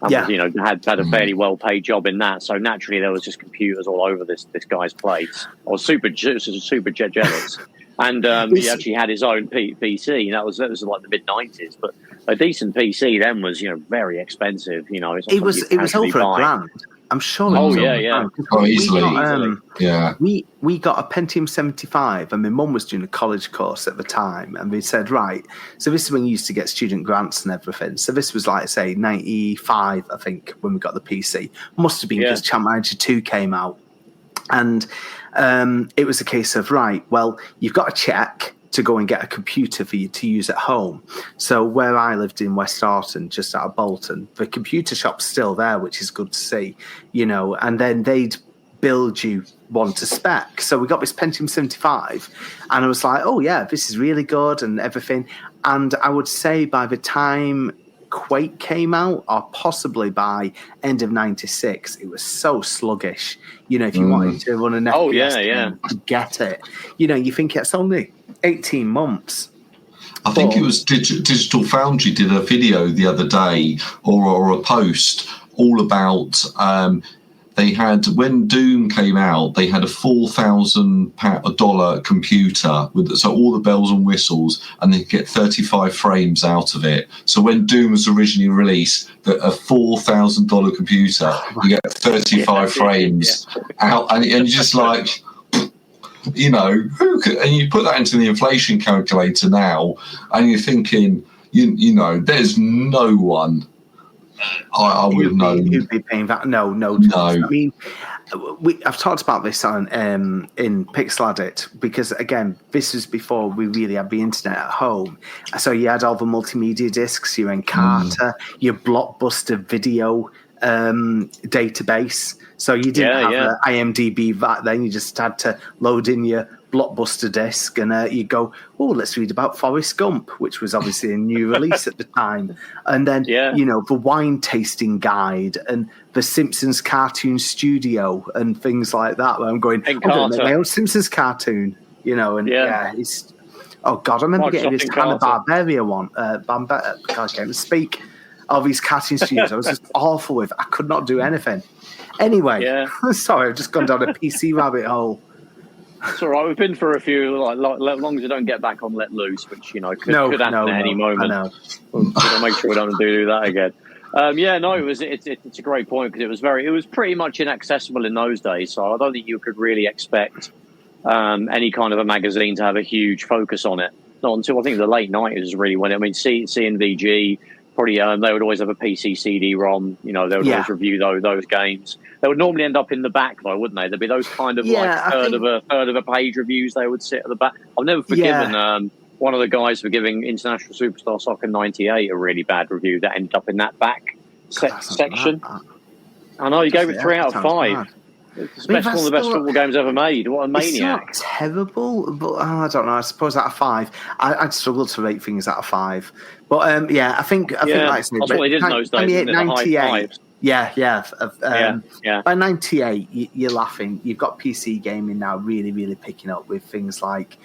And had a fairly well paid job in that. So naturally, there was just computers all over this guy's place. I was super jealous. And he actually had his own PC. That was like the mid-90s. But a decent PC then was, very expensive. It was
over $1,000. I'm sure.
Easily.
We got a Pentium 75, and my mum was doing a college course at the time, and we said, right, so this is when you used to get student grants and everything. So this was like, say, 95, I think, when we got the PC. Must have been because Champ Manager 2 came out. And it was a case of, right, well, you've got a check to go and get a computer for you to use at home. So where I lived in West Arton, just out of Bolton, the computer shop's still there, which is good to see, and then they'd build you one to spec. So we got this Pentium 75, and I was like, oh yeah, this is really good and everything. And I would say by the time Quake came out, or possibly by end of 96, it was so sluggish. If you wanted to run an FPS game, to get it, you think it's only 18 months.
I think it was Digital Foundry did a video the other day or a post all about they had, when Doom came out, they had a $4,000 computer with all the bells and whistles, and they could get 35 frames out of it. So when Doom was originally released, a $4,000 computer, you get 35 frames out, and you're just like, who could? And you put that into the inflation calculator now, and you're thinking, there's no one. I would know.
Who'd be paying that? No. I mean, I've talked about this on in Pixel Addict, because again, this was before we really had the internet at home. So you had all the multimedia discs, your Encarta, your Blockbuster video database. So you didn't have IMDb back then. You just had to load in your Blockbuster disc, and you go, oh, let's read about Forrest Gump, which was obviously a new release at the time. And then, the wine tasting guide and the Simpsons cartoon studio and things like that. Where I'm going, I'm going to make my own Simpsons cartoon, it's, oh God, I remember getting this Hanna-Barbera one. I can't even speak of these cartoon studios. I was just awful with. I could not do anything. Anyway, sorry, I've just gone down a PC rabbit hole.
It's all right. We've been for a few, like long as we don't get back on Let Loose, which could happen at any moment. We'll make sure we don't do that again. It's a great point, because it was pretty much inaccessible in those days. So I don't think you could really expect any kind of a magazine to have a huge focus on it. Not until I think the late 90s is really when CNVG. Probably they would always have a PC CD-ROM. They would always review those games. They would normally end up in the back, though, wouldn't they? There'd be those kind of third of a page reviews. They would sit at the back. I've never forgiven one of the guys for giving International Superstar Soccer '98 a really bad review that ended up in that back section. I know, he gave it 3 out of 5. It's one of the best football games ever made. What a maniac!
It's not terrible, but I don't know. I suppose out of 5, I'd struggle to rate things out of 5. But I think
that's what they did in those days.
98. By 98, you're laughing. You've got PC gaming now really, really picking up with things like,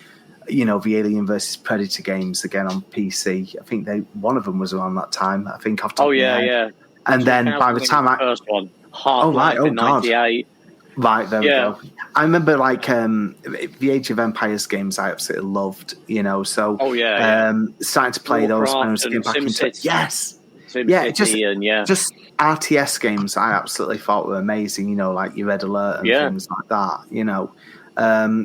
the Alien versus Predator games again on PC. I think one of them was around that time. I think off top of my head. And then by the time
first one, Half-Life in 98.
Right, there we go. I remember the Age of Empires games I absolutely loved, so starting to play those when I was getting back into it. Yes. Just RTS games I absolutely thought were amazing, like your Red Alert and things like that,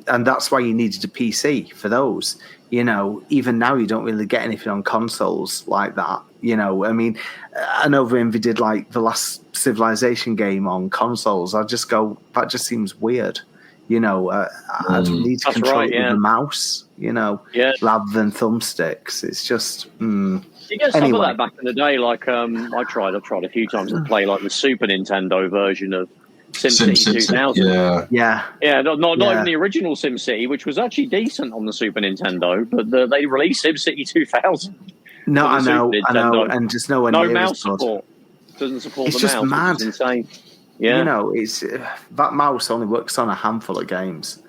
and that's why you needed a PC for those. Even now you don't really get anything on consoles like that. I mean, I know Envy did the last Civilization game on consoles. I just go, that just seems weird. I'd need to control it with a mouse, rather than thumbsticks. It's just.
You get some of that back in the day. I've tried a few times to play the Super Nintendo version of SimCity 2000.
Not
even the original SimCity, which was actually decent on the Super Nintendo, but they released SimCity 2000.
No, I know, and just no
mouse support. Doesn't support
it's
the
just
mouse.
Mad.
It's insane. Yeah,
it's that mouse only works on a handful of games.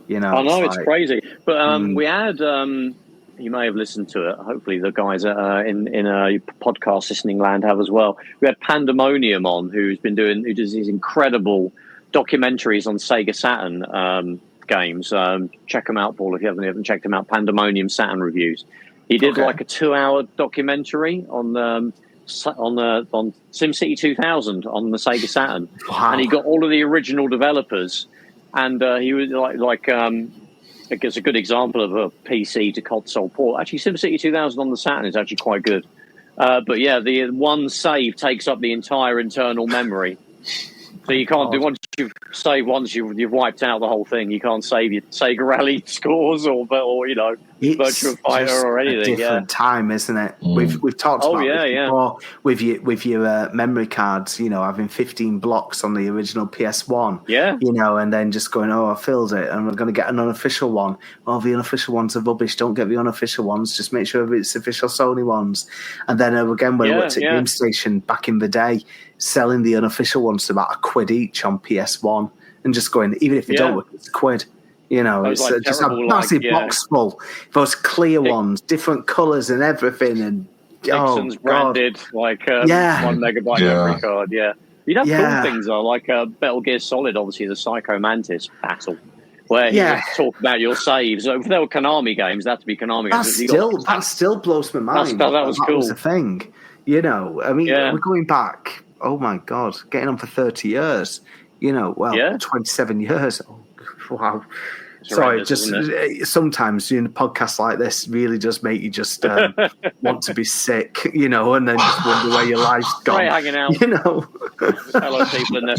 I know it's crazy. But we had. You may have listened to it. Hopefully, the guys in podcast listening land have as well. We had Pandemonium on, who does these incredible documentaries on Sega Saturn games. Check them out, Paul, if you haven't checked them out. Pandemonium Saturn Reviews. He did a 2-hour documentary on SimCity 2000 on the Sega Saturn, and he got all of the original developers, and he was I guess a good example of a PC to console port. Actually, SimCity 2000 on the Saturn is actually quite good, but the one save takes up the entire internal memory. So you can't do once you've wiped out the whole thing. You can't save your Sega Rally scores or Virtua Fighter or anything.
It's a different time, isn't it? We've talked about it before with your memory cards. Having 15 blocks on the original PS1.
Yeah.
And then just going, I filled it, and we're going to get an unofficial one. Oh, the unofficial ones are rubbish. Don't get the unofficial ones. Just make sure it's official Sony ones. And then again, when I worked at Game Station back in the day, selling the unofficial ones to about £1 each on PS1, and just going, even if they don't work, it's £1. It's just a massive box full. Those clear ones, different colours and everything, and
Dixon's branded 1 megabyte memory card. Yeah, you'd have cool things though, like Metal Gear Solid, obviously the Psycho Mantis battle, where you talk about your saves. So if there were Konami games, that'd be Konami games.
That still blows my mind.
That was cool.
That was a thing. I mean, we're going back. Oh my God, getting on for 30 years. 27 years. Oh, wow. Sorry, just sometimes doing a podcast like this really does make you just want to be sick, and then just wonder where your life's gone.
Hanging out, fellow people in their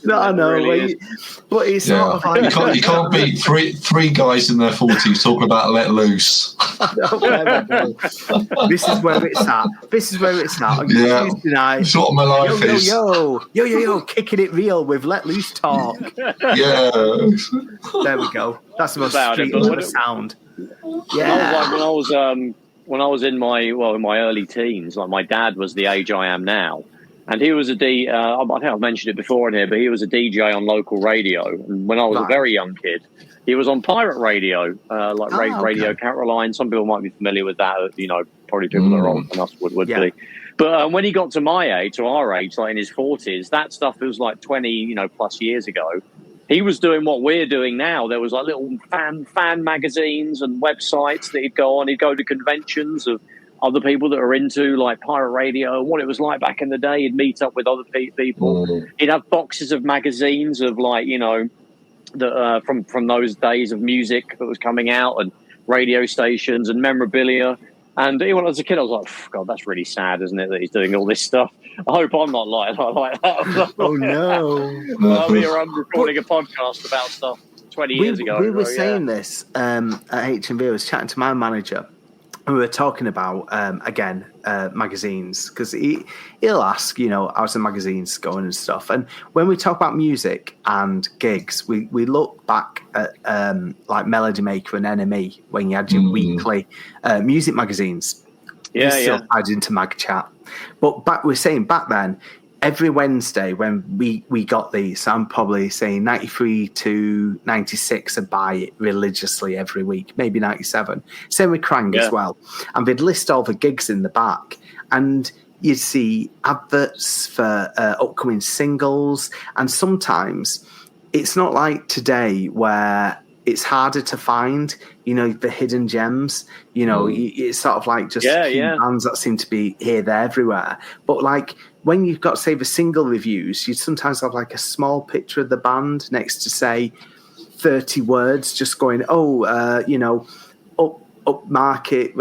No, I know, really but it's sort of
you can't beat three guys in their 40s talking about let loose.
This is where it's at. On Tuesday night.
That's what my life is.
Yo, kicking it real with Let Loose Talk.
Yeah.
There we go. That's the most street sound. Yeah.
When I was in my early teens, my dad was the age I am now, and he was I think I've mentioned it before in here, but he was a DJ on local radio. And when I was a very young kid, he was on pirate radio, Radio Caroline. Some people might be familiar with that. Probably people that are older than us would be. But when he got to my age, to our age, in his 40s, that stuff was 20 plus years ago. He was doing what we're doing now. There was little fan magazines and websites that he'd go on. He'd go to conventions of other people that are into pirate radio and what it was like back in the day. He'd meet up with other people. He'd have boxes of magazines of from those days of music that was coming out and radio stations and memorabilia. And when I was a kid, I was like, God, that's really sad, isn't it, that he's doing all this stuff? I hope I'm not like that.
Oh, no.
I'm recording a podcast about stuff 20 years ago.
We were saying this at HMV. I was chatting to my manager, and we were talking about, magazines, because he'll ask, how's the magazines going and stuff. And when we talk about music and gigs, we look back at Melody Maker and NME, when you had your weekly music magazines. Still tied into Mag Chat. But we're saying back then, every Wednesday when we got these, I'm probably saying 93 to 96 I'd buy it religiously every week, maybe 97. Same with Krang as well. And they'd list all the gigs in the back, and you'd see adverts for upcoming singles, and sometimes it's not like today where it's harder to find, the hidden gems. It's sort of like just bands that seem to be here, there, everywhere. But like when you've got, say, the single reviews, you sometimes have like a small picture of the band next to, say, 30 words, just going, upmarket,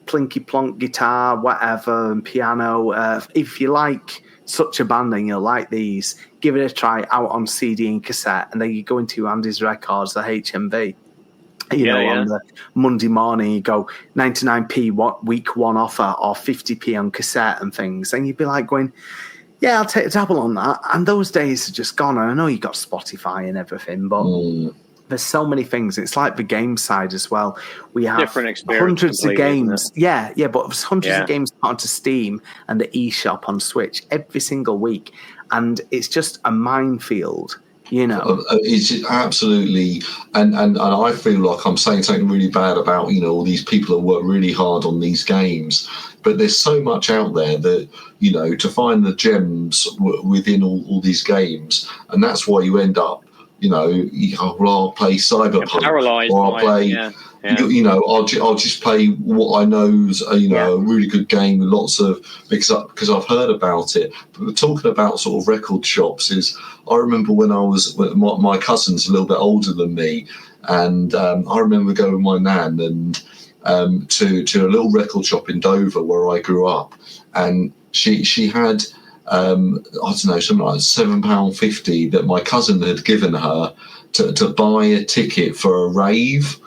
plinky plonk guitar, whatever, and piano. If you like such a band and you like these, give it a try out on CD and cassette, and then you go into Andy's Records, the HMV. On the Monday morning, you go 99p week one offer or 50p on cassette and things, and you'd be like going, yeah, I'll take a dabble on that. And those days are just gone. And I know you got Spotify and everything, but there's so many things. It's like the game side as well. We have hundreds of games. Yeah, but there's hundreds of games onto Steam and the eShop on Switch every single week. And it's just a minefield.
It's absolutely, and I feel like I'm saying something really bad about all these people that work really hard on these games, but there's so much out there that to find the gems within all these games, and that's why you end up I'll play Cyberpunk, or I'll play. I'll just play what I know's a really good game with lots of because I've heard about it. But talking about sort of record shops I remember when my cousin's a little bit older than me, and I remember going with my nan and to a little record shop in Dover where I grew up, and she had I don't know, something like £7.50 that my cousin had given her to buy a ticket for a rave.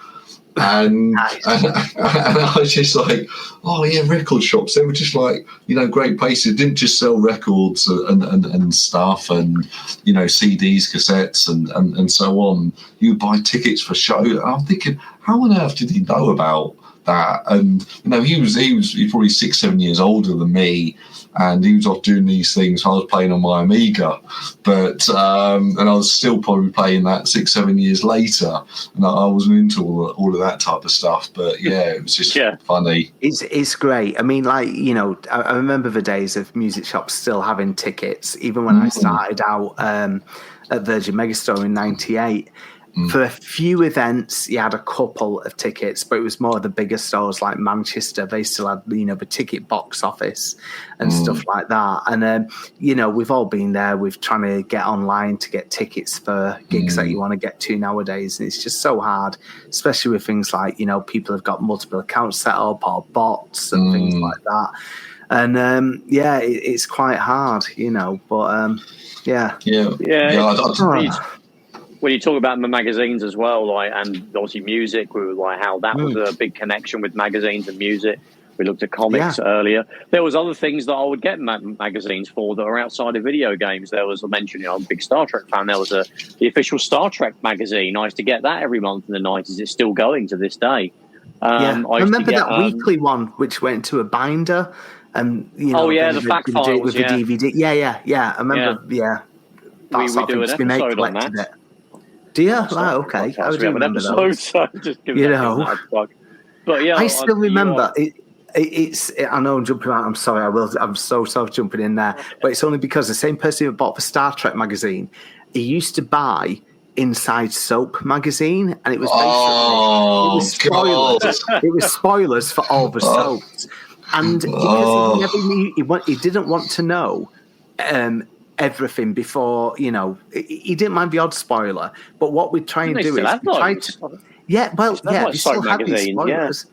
And I was just like, oh yeah, record shops. They were just like, great places. Didn't just sell records and stuff, and CDs, cassettes, and so on. You buy tickets for shows. And I'm thinking, how on earth did he know about that? And he was probably 6-7 years older than me, and he was off doing these things. I was playing on my Amiga, but and I was still probably playing that 6-7 years later, and I wasn't into all of that type of stuff. But yeah, it was just funny.
It's great. I mean, like I remember the days of music shops still having tickets, even when I started out at Virgin Megastore in '98. For a few events, you had a couple of tickets, but it was more the bigger stores like Manchester. They still had, the ticket box office and stuff like that. And, we've all been there. We've trying to get online to get tickets for gigs that you want to get to nowadays. And it's just so hard, especially with things like, people have got multiple accounts set up or bots and things like that. And, it's quite hard, but,
When you talk about the magazines as well, and obviously music, how that was a big connection with magazines and music. We looked at comics earlier. There was other things that I would get magazines for that are outside of video games. There was, I mentioned, I'm a big Star Trek fan. There was the official Star Trek magazine. I used to get that every month in the 90s. It's still going to this day.
I remember that weekly one, which went to a binder. And
the fact files
with the DVD. Yeah. I remember.
We do an episode on that.
Do you? Right, okay. I
do remember those. So just give that plug. But
I still remember it's. I know I'm jumping out. I'm sorry. I'm so jumping in there. But it's only because the same person who bought the Star Trek magazine, he used to buy Inside Soap magazine, and it was spoilers. It was spoilers for all the soaps, and because he didn't want to know. Everything before, he didn't mind the odd spoiler, but what we try and do is we still had these spoilers.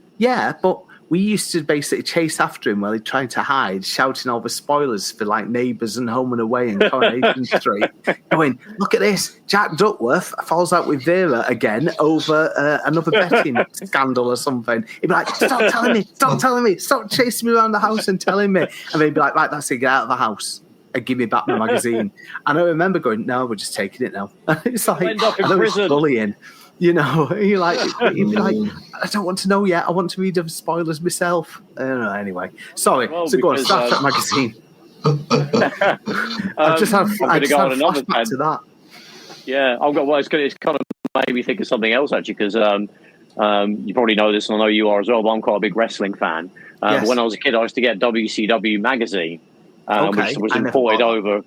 But we used to basically chase after him while he tried to hide, shouting all the spoilers for like Neighbours and Home and Away and Coronation Street, going, look at this, Jack Duckworth falls out with Vera again over another betting scandal or something. He'd be like, stop telling me, stop chasing me around the house and telling me. And they'd be like, right, that's it, get out of the house. And give me back my magazine. And I remember going, no, we're just taking it now. It's like, it's bullying. You'd be like, I don't want to know yet. I want to read the spoilers myself. I don't know, anyway. Sorry. So go on, Star Trek magazine. I just had flashback to that.
Yeah, I've got, it's kind of made me think of something else, actually, because you probably know this, and I know you are as well, but I'm quite a big wrestling fan. When I was a kid, I used to get WCW magazine. Which was imported over.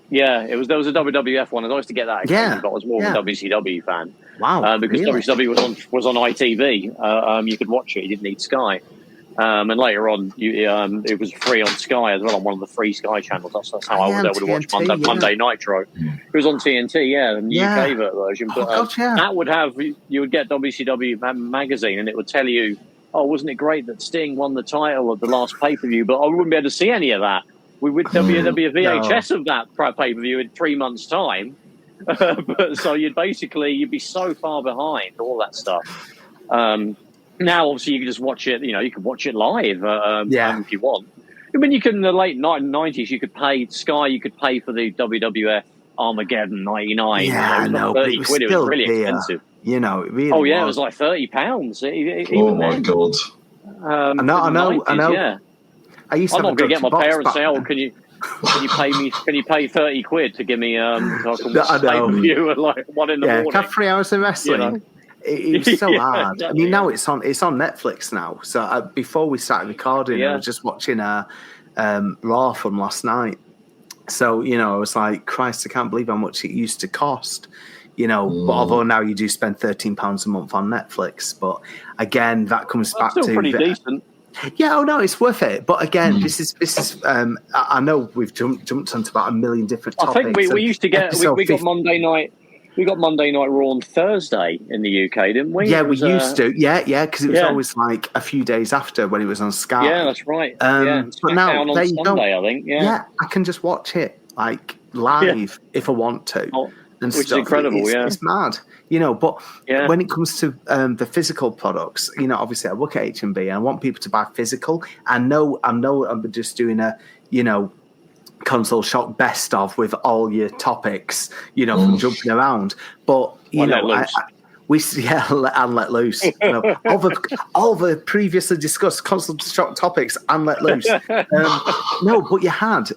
Yeah, there was a WWF one, and I used to get that occasionally, but I was more of a WCW fan.
Wow,
because
really?
WCW was on ITV. You could watch it; you didn't need Sky. And later on, it was free on Sky as well, on one of the free Sky channels. That's how I was able to watch Monday Nitro. It was on TNT, the UK version. But that would have, you would get WCW magazine, and it would tell you, oh, wasn't it great that Sting won the title of the last pay-per-view? But I wouldn't be able to see any of that. There'd be a VHS of that pay-per-view in 3 months' time. But so you'd be so far behind all that stuff. Now, obviously, you can just watch it. You can watch it live if you want. I mean, you could in the late 90s. You could pay Sky. You could pay for the WWF Armageddon '99.
Yeah,
it was
no, but it was
quid.
still
It was really expensive.
It really.
It was like £30.
Oh my god!
I know. I used to
I'm not going to get my parents and say, "Oh, can you pay me? Can you pay £30 to give me so I can watch pay-per-view at like 1 in the morning?"
Have 3 hours of wrestling. It was so hard. I mean, now it's on Netflix now. So before we started recording, I was just watching Raw from last night. So I was like, Christ, I can't believe how much it used to cost. But although now you do spend £13 a month on Netflix, but again, that comes back to
pretty decent.
Yeah, it's worth it. But again, this is. I know we've jumped onto about a million different topics.
I think we used to get. We got Monday night. We got Monday Night Raw on Thursday in the UK, didn't we?
Yeah, we used to. Yeah, because it was always like a few days after when it was on Sky.
Yeah, that's right.
But now
on Sunday, I think.
Yeah, I can just watch it like live if I want to. And
which is incredible,
it's mad, But when it comes to the physical products, obviously I work at H&B and I want people to buy physical. I know I'm just doing a, console shock best of with all your topics, from jumping around. But and let loose. All the previously discussed console shock topics and let loose. No, but you had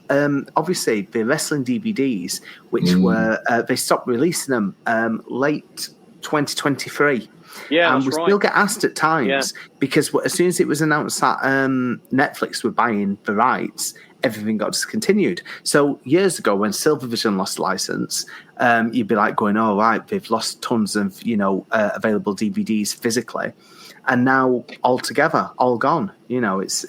obviously the wrestling DVDs, which were they stopped releasing them late 2023.
Yeah,
and we still get asked at times because as soon as it was announced that Netflix were buying the rights, everything got discontinued. So years ago, when Silvervision lost license, you'd be like going, "Oh right, they've lost tons of available DVDs physically," and now altogether, all gone. It's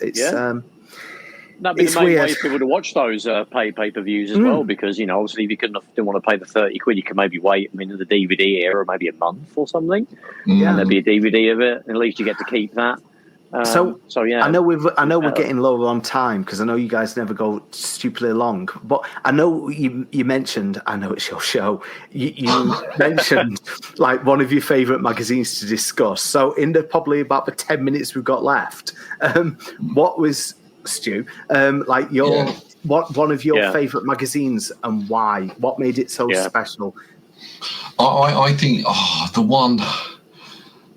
that'd be the main way for people to watch those pay-per-views as well, because obviously if you didn't want to pay the £30, you could maybe wait into the DVD era, maybe a month or something. And there'd be a DVD of it, and at least you get to keep that. So yeah, I know we're getting lower on time because I know you guys never go stupidly long. But I know you mentioned. I know it's your show. You mentioned like one of your favourite magazines to discuss. So in probably about the 10 minutes we've got left, what was Stu like one of your favourite magazines and why? What made it so special?
I think the one.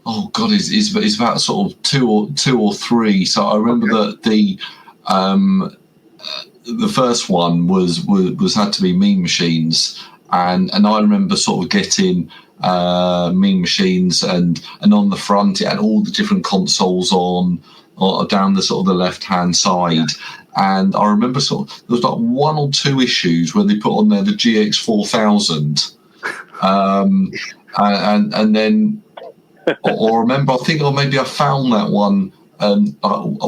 Oh God, it's about sort of two or three. So I remember that the first one was had to be Mean Machines, and I remember sort of getting Mean Machines, and on the front it had all the different consoles on or down the sort of the left hand side. And I remember sort of there was like 1 or 2 issues where they put on there the GX 4000, and then. Or remember, I think, or maybe I found that one a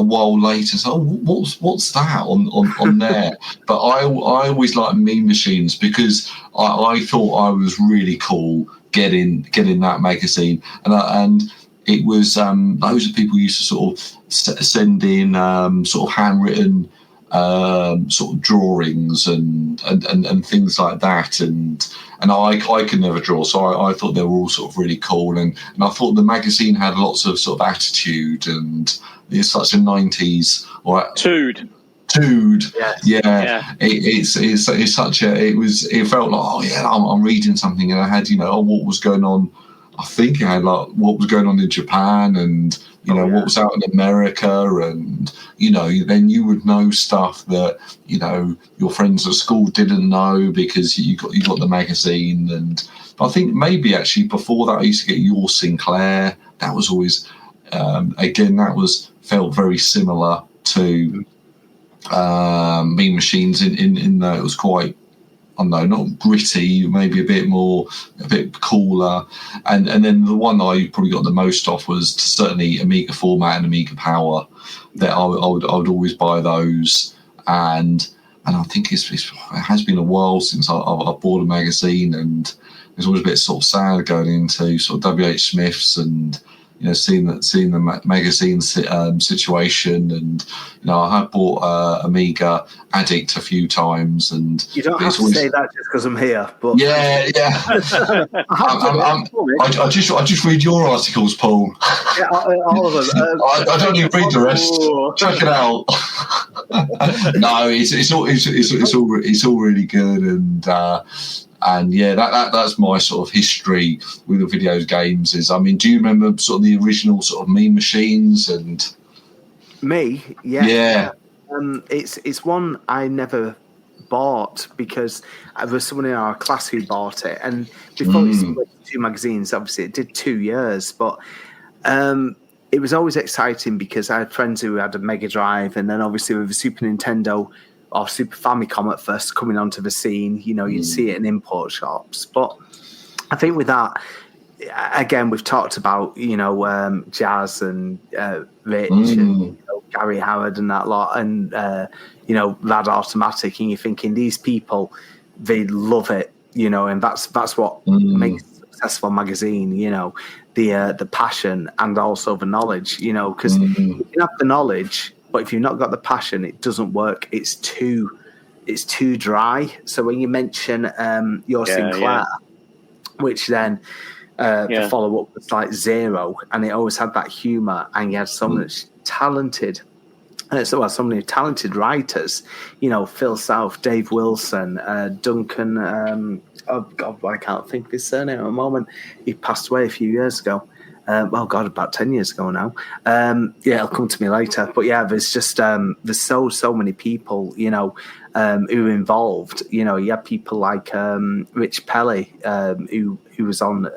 while later. So, what's that on there? But I always liked Mean Machines because I thought I was really cool getting that magazine, and it was loads of people used to sort of send in sort of handwritten sort of drawings and things like that, and I could never draw, so I thought they were all sort of really cool, and I thought the magazine had lots of sort of attitude, and it's such a 90s or
Tude.
It's such a it felt like I'm reading something, and I had what was going on. I think I had like what was going on in Japan and what was out in America, and then you would know stuff that your friends at school didn't know because you got the magazine. And I think maybe actually before that I used to get Your Sinclair. That was always again that felt very similar to Mean Machines in that it was quite I don't know, not gritty, maybe a bit cooler. And then the one I probably got the most off was certainly Amiga Format and Amiga Power. That I would always buy those. And I think it has been a while since I've bought a magazine, and it's always a bit sort of sad going into sort of WH Smith's and, you know, seeing the magazine situation. And, you know, I have bought Amiga Addict a few times, and
you don't have to say that just because I'm here. But
yeah. I just read your articles, Paul.
Yeah, all of them.
I don't even read the rest. Check it out. No, it's all really good, and yeah, that's my sort of history with the video games. Is, I mean, do you remember sort of the original sort of Mean Machines? And
me, yeah. It's one I never bought because there was someone in our class who bought it, and before it split 2 magazines, obviously it did 2 years, but it was always exciting because I had friends who had a Mega Drive, and then obviously with the Super Nintendo or Super Famicom at first coming onto the scene, you know, you'd see it in import shops. But I think with that, again, we've talked about, you know, Jazz and Rich and, you know, Gary Howard and that lot, and you know, Rad Automatic, and you're thinking these people, they love it, you know, and that's what makes a successful magazine, you know, the passion and also the knowledge, you know, because you can have the knowledge, but if you've not got the passion, it doesn't work. It's too dry. So when you mention your Sinclair, which then the follow up was like Zero, and it always had that humour, and you had so much talented. So many talented writers, you know, Phil South, Dave Wilson, Duncan. Oh God, I can't think of his surname at the moment. He passed away a few years ago. About 10 years ago now. It'll come to me later. But yeah, there's just there's so many people, you know, who are involved. You know, you have people like Rich Pelly, who was on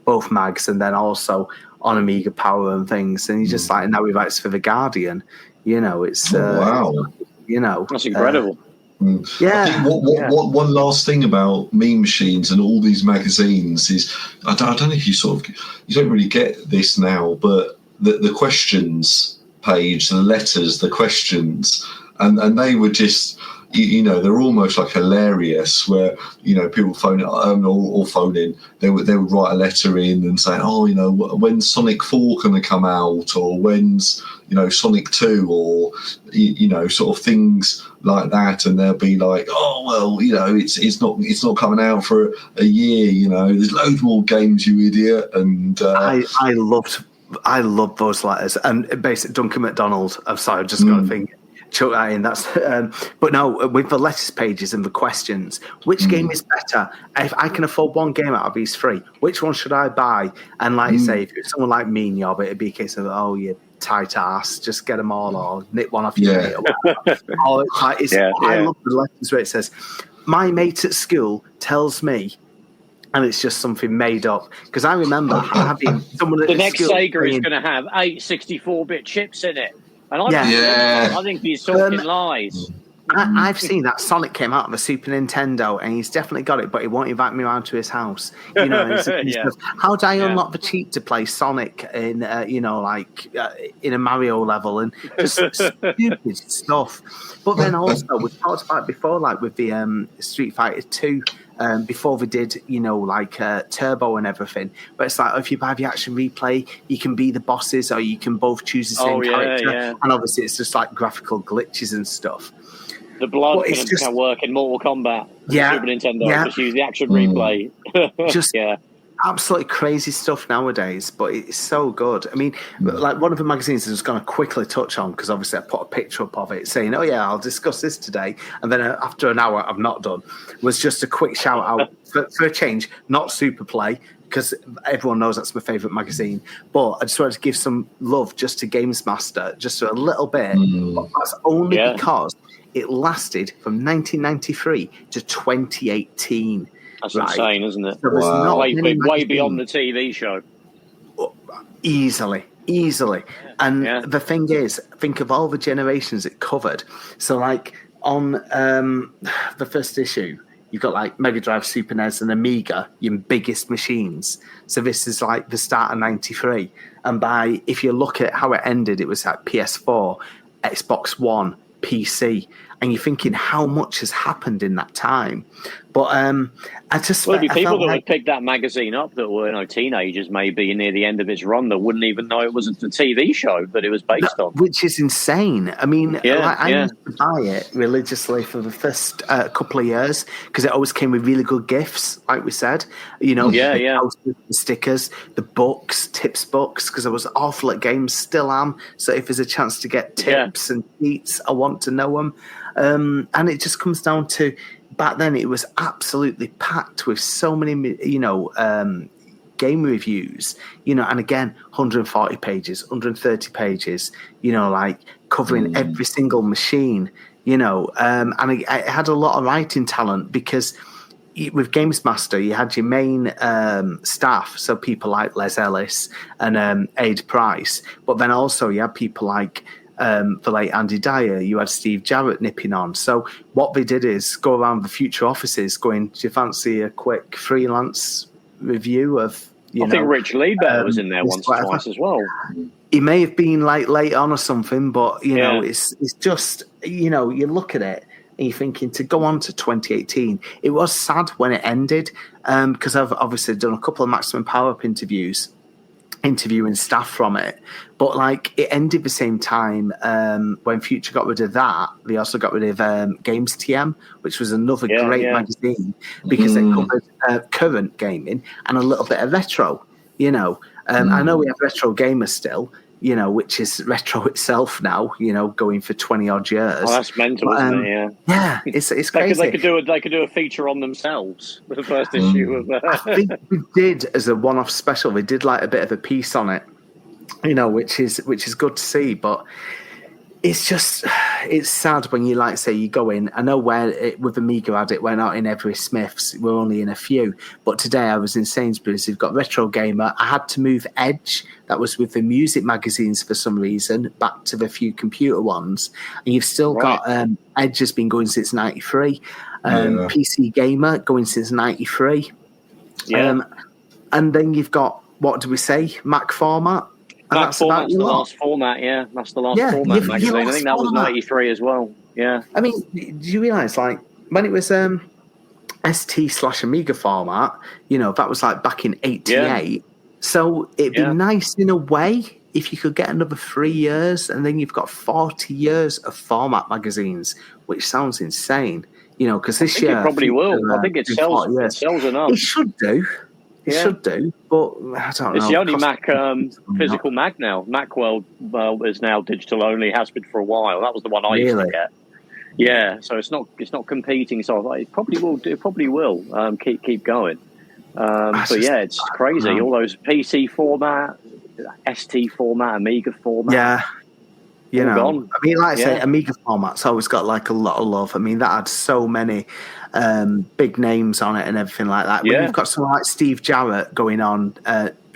both mags and then also on Amiga Power and things. And he's just like, now he writes for The Guardian. You know, it's
wow.
You know,
that's incredible.
Yeah.
I think one last thing about Mean Machines and all these magazines is, I don't know if you don't really get this now, but the questions page, the letters, the questions, and they were just, you know, they're almost like hilarious, where, you know, people phone in, they would write a letter in and say, oh, you know, when's Sonic 4 going to come out, or when's, you know, Sonic 2, or, you know, sort of things like that, and they'll be like, oh, well, you know, it's not coming out for a year, you know, there's loads more games, you idiot. And
I loved those letters, and basically Duncan MacDonald, I'm sorry, I've just got to think, chuck that in. That's but no, with the letters pages and the questions, which game is better? If I can afford one game out of these 3, which one should I buy? And like you say, if it's someone like me and Yob, it'd be a case of, oh, you tight ass, just get them all, or nip one off your mate, or whatever. I love the letters where it says, my mate at school tells me, and it's just something made up. Because I remember having someone at
the next
school
Sega is going to have 8 64-bit chips in it. And I think he's talking lies.
I've seen that Sonic came out of the Super Nintendo, and he's definitely got it, but he won't invite me around to his house. You know, how do I unlock the cheat to play Sonic in, you know, like in a Mario level, and just stupid stuff. But then also, we've talked about it before, like with the Street Fighter 2. Before they did, you know, like Turbo and everything. But it's like, if you buy the action replay, you can be the bosses, or you can both choose the same character. Yeah. And obviously, it's just like graphical glitches and stuff.
The blood can work in Mortal Kombat. Super Nintendo. Just use the action replay. Absolutely
crazy stuff nowadays, but it's so good. I mean, like one of the magazines I was going to quickly touch on, because obviously I put a picture up of it saying, oh yeah, I'll discuss this today, and then after an hour I've not done, was just a quick shout out for a change, not Super Play, because everyone knows that's my favourite magazine, but I just wanted to give some love just to Games Master, just a little bit, but that's only because it lasted from 1993 to 2018.
That's insane, isn't it?
So
way beyond the TV show.
Easily. And the thing is, think of all the generations it covered. So like on the first issue, you've got like Mega Drive, Super NES, and Amiga, your biggest machines. So this is like the start of '93, and if you look at how it ended, it was like PS4, Xbox One, PC, and you're thinking how much has happened in that time. But I just
there'd be people that would pick that magazine up that were teenagers maybe near the end of its run that wouldn't even know it was a TV show that it was based on,
which is insane. I mean, I used to buy it religiously for the first couple of years because it always came with really good gifts, like we said. The posters, the stickers, the books, tips books, because I was awful at games, still am. So if there's a chance to get tips and cheats, I want to know them. And it just comes down to, back then it was absolutely packed with so many, game reviews, and again, 140 pages, 130 pages, like covering every single machine, and I had a lot of writing talent because with Games Master, you had your main staff, so people like Les Ellis and Aid Price, but then also you had people like the late Andy Dyer, you had Steve Jarrett nipping on. So what they did is go around the future offices going, do you fancy a quick freelance review of,
I think Rich Liebert was in there once or twice as well.
He may have been like late on or something, but, it's just, you look at it and you're thinking to go on to 2018. It was sad when it ended because I've obviously done a couple of Maximum Power Up interviews, interviewing staff from it, but like it ended the same time when Future got rid of that. They also got rid of Games TM, which was another great magazine because it covered current gaming and a little bit of retro. I know we have Retro Gamer still, which is retro itself now, going for 20 odd years.
Oh, that's mental, isn't it?
Yeah, it's crazy.
They could do a feature on themselves for the first issue of.
I think we did as a one-off special. We did like a bit of a piece on it, which is good to see. But it's sad when you say you go in. I know with Amiga Addict, we're not in every Smith's. We're only in a few. But today I was in Sainsbury's. We've got Retro Gamer. I had to move Edge. That was with the music magazines for some reason back to the few computer ones. And you've still got Edge has been going since '93. PC Gamer going since '93.
Yeah.
And then you've got, what do we say? Mac Format.
That's the last format, That's the last format magazine. I think that was '93 as well. Yeah.
I mean, do you realise, when it was ST/Amiga format, that was back in '88. Yeah. So it'd be nice in a way if you could get another 3 years, and then you've got 40 years of format magazines, which sounds insane. Because this year
it probably will. I think it sells enough.
It should do. It should do, but I don't know.
It's the only Mac physical Mac now. Macworld is now digital only. Has been for a while. That was the one I used to get. Yeah, so it's not competing. So it probably will. It probably will keep going. But it's crazy. All those PC format, ST format, Amiga format.
Yeah. I mean, like I say, Amiga format's always got a lot of love. I mean, that had so many big names on it and everything like that. When you've got someone like Steve Jarrett going on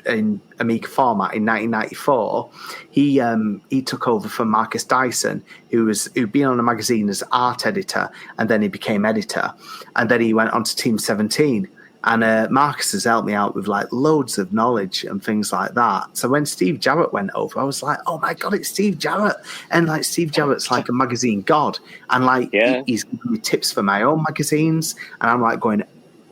in Amiga format in 1994, he took over from Marcus Dyson, who'd been on the magazine as art editor, and then he became editor, and then he went on to Team 17. And Marcus has helped me out with loads of knowledge and things like that. So when Steve Jarrett went over, I was like, oh my God, it's Steve Jarrett. And Steve Jarrett's a magazine god. And he's giving me tips for my own magazines. And I'm going,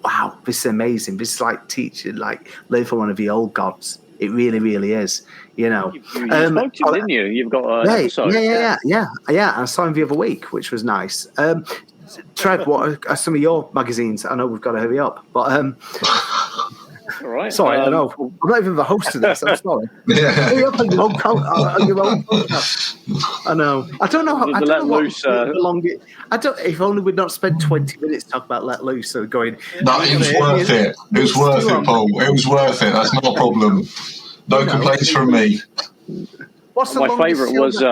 wow, this is amazing. This is teaching, learn from one of the old gods. It really, really is. You
spoke to him, didn't you? You've got an episode.
Yeah. I saw him the other week, which was nice. Trev, what are some of your magazines? I know we've got to hurry up, but
all right.
Sorry, I know I'm not even the host of this. I'm sorry. Hurry up on your own podcast. I know. I don't know how. I don't know loose, if only we'd not spent 20 minutes talking about Let Loose. So going.
No, it was worth it. It was worth it, Paul. It was worth it. That's not a problem. No complaints from me.
What's the
my favourite was.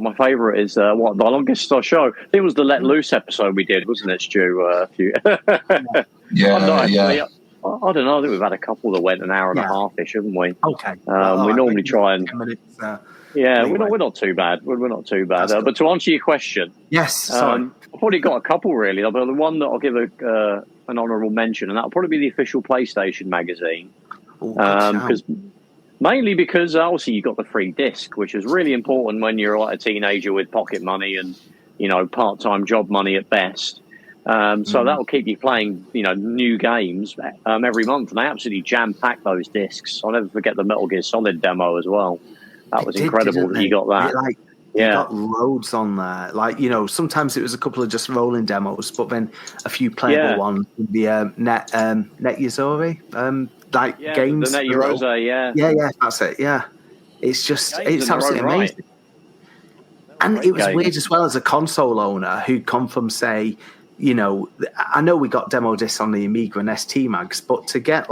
My favourite is the longest show. I think it was the Let Loose episode we did, wasn't it, Stu? I don't know. I think we've had a couple that went an hour and a half-ish, haven't we?
Okay.
We normally try and. Yeah,
anyway.
we're not too bad. We're not too bad. But to answer your question,
yes, sorry.
I've probably got a couple really. But the one that I'll give an honourable mention, and that'll probably be the official PlayStation magazine, mainly because obviously you got the free disc, which is really important when you're like a teenager with pocket money and part-time job money at best. So that'll keep you playing, new games every month. And they absolutely jam-packed those discs. I'll never forget the Metal Gear Solid demo as well. That was incredible that you got that.
You got loads on there. Sometimes it was a couple of just rolling demos, but then a few playable ones. The Net Yuzori games.
The Net Yurose,
Yeah, that's it, yeah. It's just, it's absolutely amazing. And it was weird as well as a console owner who'd come from, say, I know we got demo discs on the Amiga and ST mags, but to get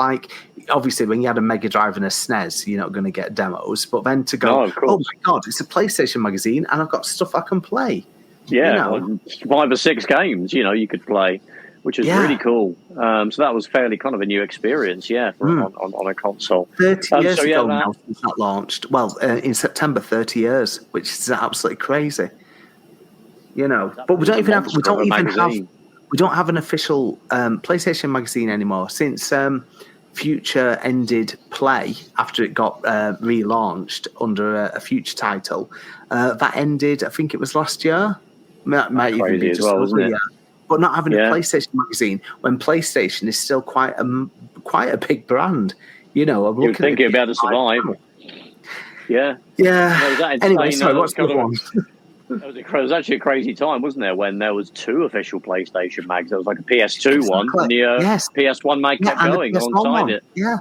obviously when you had a Mega Drive and a SNES, you're not going to get demos. But then to go, oh my God, it's a PlayStation magazine and I've got stuff I can play.
Yeah, 5 or 6 games, you could play, which is really cool. So that was fairly kind of a new experience, on a console.
30 years ago now since that launched. Well, in September, 30 years, which is absolutely crazy. But we don't even have an official PlayStation magazine anymore since Future ended Play after it got relaunched under a Future title. That ended, I think it was last year. Might even be just over a year. But not having a PlayStation magazine when PlayStation is still quite a big brand.
You'd think it'd be able to survive. Yeah.
Anyway, sorry, what's the one?
It was actually a crazy time, wasn't there, when there was 2 official PlayStation mags. There was like a PS2 one, and the PS1 mag kept going alongside it.
Yeah.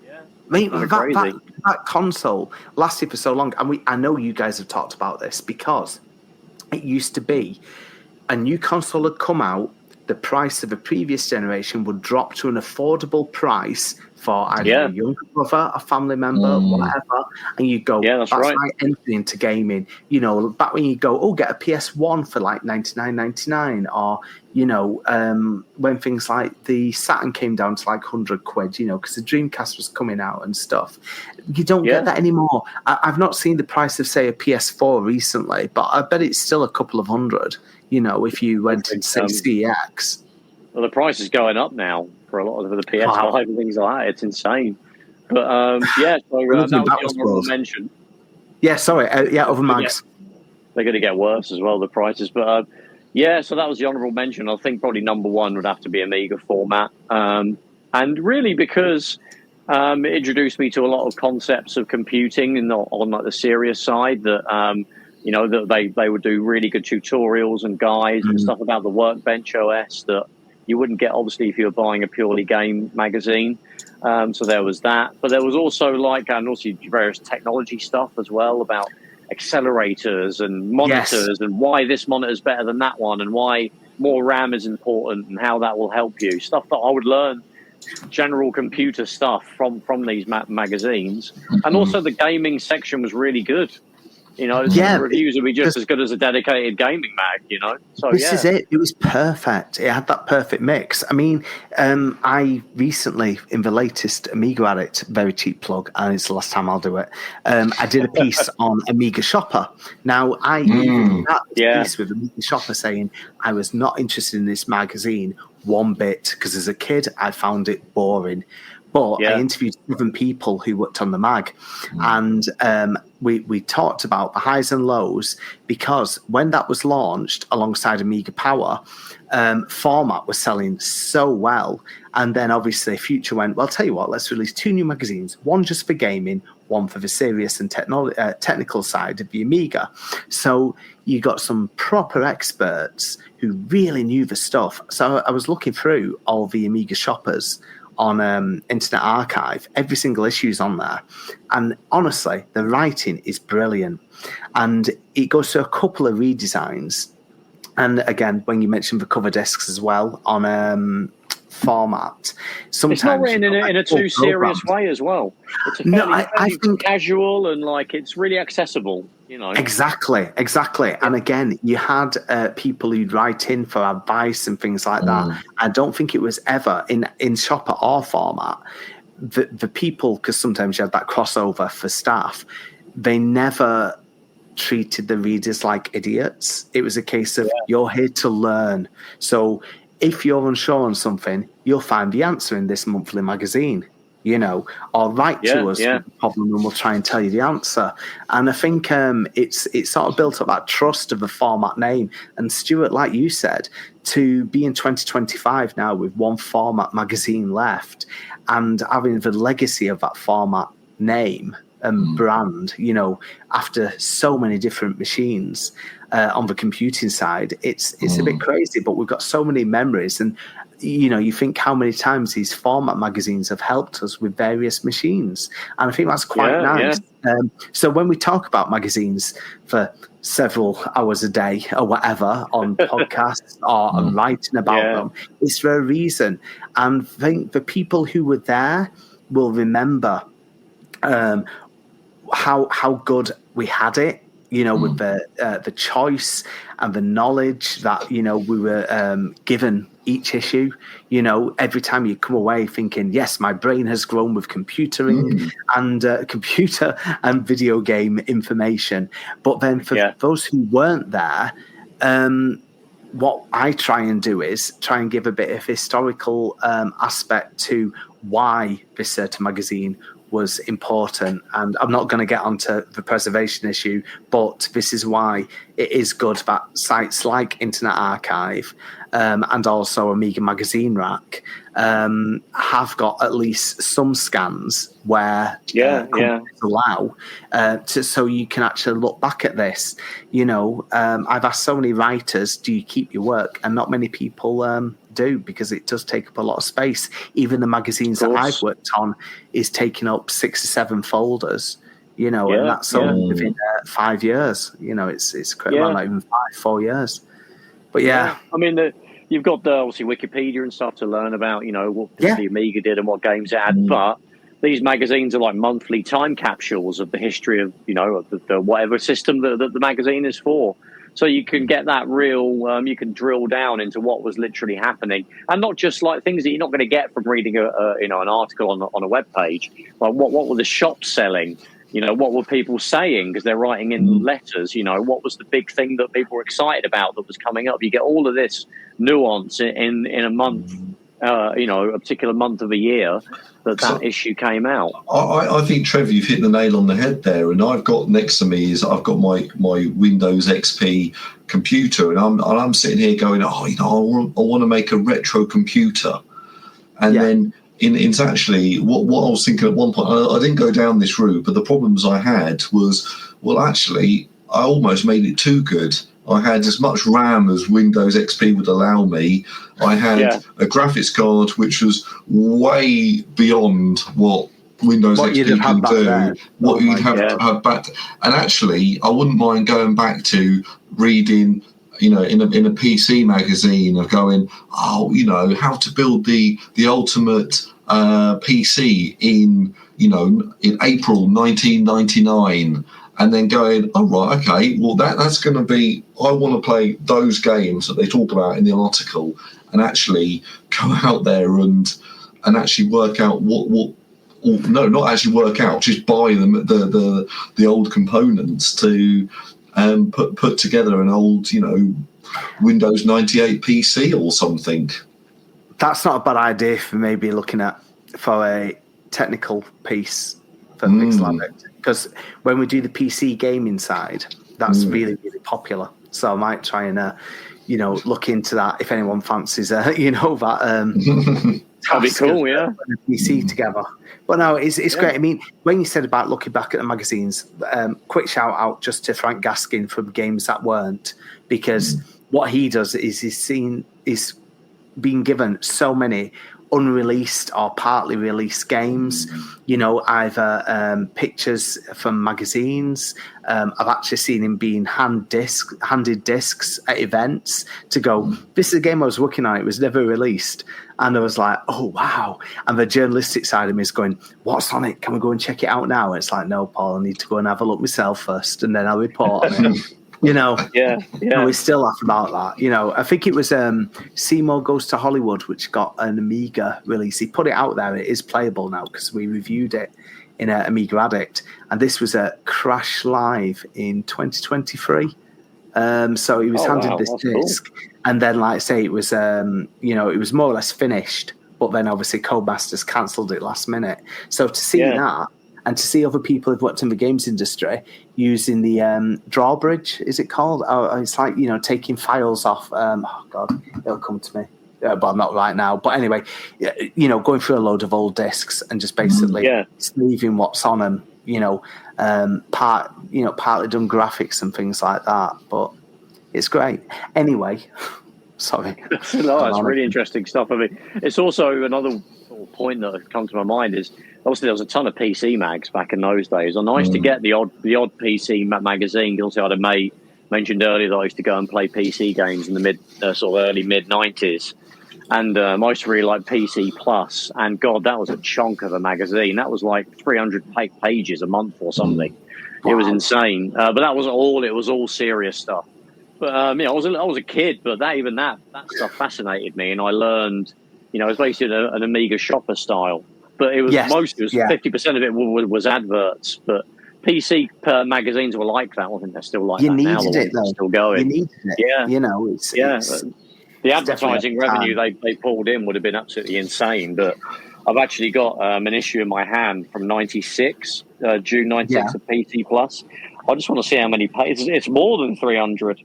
I mean, that console lasted for so long, and I know you guys have talked about this, because it used to be a new console had come out, the price of a previous generation would drop to an affordable price for either a younger brother, a family member, whatever, and you go, that's right. Like entry into gaming. Back when you go, get a PS1 for like $99.99, or when things like the Saturn came down to like £100, because the Dreamcast was coming out and stuff. You don't get that anymore. I've not seen the price of, say, a PS4 recently, but I bet it's still a couple of hundred. If you went to say CX.
Well, the price is going up now for a lot of the PS5 and things like that. It's insane. But so that was the honourable mention.
Yeah, sorry. Other mags.
They're going to get worse as well, the prices. But so that was the honourable mention. I think probably number 1 would have to be Amiga format. And really because it introduced me to a lot of concepts of computing and on like the serious side that that they would do really good tutorials and guides and stuff about the Workbench OS that you wouldn't get, obviously, if you were buying a purely game magazine. So there was that. But there was also and also various technology stuff as well about accelerators and monitors and why this monitor is better than that one and why more RAM is important and how that will help you. Stuff that I would learn, general computer stuff from these magazines. And also the gaming section was really good. The reviews would be just as good as a dedicated gaming mag, So
this is it. It was perfect. It had that perfect mix. I mean, I recently, in the latest Amiga Addict, very cheap plug, and it's the last time I'll do it, I did a piece on Amiga Shopper. Now, I even had this piece with Amiga Shopper saying I was not interested in this magazine one bit, because as a kid, I found it boring. But I interviewed 7 people who worked on the mag, and we talked about the highs and lows, because when that was launched alongside Amiga Power, format was selling so well. And then obviously Future went, well, tell you what, let's release 2 new magazines, one just for gaming, one for the serious and technical side of the Amiga. So you got some proper experts who really knew the stuff. So I was looking through all the Amiga shoppers on Internet Archive. Every single issue is on there. And honestly, the writing is brilliant. And it goes through a couple of redesigns. And again, when you mentioned the cover discs as well on format, sometimes
it's not written in a too serious way as well. It's a fairly, I think casual and it's really accessible.
Exactly. And again, you had people who'd write in for advice and things like that. I don't think it was ever in shopper or format. The people, because sometimes you had that crossover for staff, they never treated the readers like idiots. It was a case of you're here to learn. So if you're unsure on something, you'll find the answer in this monthly magazine, or write to us with the problem and we'll try and tell you the answer. And I think it's sort of built up that trust of the format name. And Stuart, like you said, to be in 2025 now with one format magazine left and having the legacy of that format name and brand, after so many different machines on the computing side, it's a bit crazy, but we've got so many memories. And, you think how many times these format magazines have helped us with various machines. And I think that's quite nice. Yeah. So when we talk about magazines for several hours a day or whatever on podcasts or writing about them, it's for a reason. And I think the people who were there will remember how good we had it, with the choice and the knowledge that, we were given each issue. Every time you come away thinking, yes, my brain has grown with computering and computer and video game information. But then for those who weren't there, what I try and do is try and give a bit of historical aspect to why this certain magazine was important. And I'm not going to get onto the preservation issue, but this is why it is good that sites like Internet Archive and also Amiga Magazine Rack have got at least some scans where allow so you can actually look back at this. I've asked so many writers, do you keep your work? And not many people do, because it does take up a lot of space. Even the magazines that I've worked on is taking up 6 or 7 folders, and that's only within 5 years. It's crazy, not even 4 years. But I
mean, you've got obviously Wikipedia and stuff to learn about, what the Amiga did and what games it had. But these magazines are like monthly time capsules of the history of, of the whatever system that the magazine is for. So you can get that real, you can drill down into what was literally happening, and not just like things that you're not going to get from reading an article on a web page. Like what were the shops selling? What were people saying because they're writing in letters? What was the big thing that people were excited about that was coming up? You get all of this nuance in a month, a particular month of a year that issue came out.
I think, Trev, you've hit the nail on the head there. And I've got next to me I've got my Windows XP computer, and I'm sitting here going, I want to make a retro computer, and then. It's actually what I was thinking at one point. I didn't go down this route, but the problems I had was, actually, I almost made it too good. I had as much RAM as Windows XP would allow me. I had a graphics card which was way beyond what Windows XP can do. What you'd have back. And actually, I wouldn't mind going back to reading, in a PC magazine of going, how to build the ultimate PC in April 1999, and then going, okay, well that's going to be, I want to play those games that they talk about in the article, and actually go out there and actually work out not actually work out, just buy them the old components to put together an old, Windows 98 PC or something.
That's not a bad idea for maybe looking at for a technical piece for Pixel, because when we do the PC gaming side, that's really, really popular. So I might try and, look into that if anyone fancies, that
that'd be cool, yeah.
PC together. But no, it's great. I mean, when you said about looking back at the magazines, quick shout out just to Frank Gaskin from Games That Weren't, because what he does is he's been given so many unreleased or partly released games, either pictures from magazines. I've actually seen him being handed discs at events to go, this is a game I was working on, it was never released. And I was like, oh, wow. And the journalistic side of me is going, what's on it? Can we go and check it out now? And it's like, no, Paul, I need to go and have a look myself first, and then I'll report on it. And we still laugh about that. I think it was Seymour Goes to Hollywood, which got an Amiga release. He put it out there. It is playable now because we reviewed it in Amiga Addict, and this was a Crash Live in 2023. So he was handed this disc, and then, like I say, it was it was more or less finished, but then obviously Codemasters cancelled it last minute. So to see that, and to see other people who've worked in the games industry using the drawbridge, is it called? Oh, it's like, taking files off. Oh God, it'll come to me. But not right now. But anyway, going through a load of old discs and just basically sleeving what's on them. Partly done graphics and things like that. But it's great. Anyway, sorry.
No, it's really interesting stuff. I mean, it's also another point that has come to my mind is obviously there was a ton of PC mags back in those days. And I used to get the odd PC magazine. Also, I had a mate mentioned earlier that I used to go and play PC games in the early mid 90s. And I used to really like PC Plus, and God, that was a chunk of a magazine. That was like 300 pages a month or something. Wow. It was insane. But that wasn't all. It was all serious stuff. But I was a kid, but that stuff fascinated me, and I learned. It was basically an Amiga shopper style, but it was 50% of it was adverts. But PC magazines were like that. I think they're still like that now.
You needed it, though.
Still going.
You needed it.
It's the advertising revenue they pulled in would have been absolutely insane. But I've actually got an issue in my hand from '96, June '96 of PC Plus. I just want to see how many pages. It's more than 300.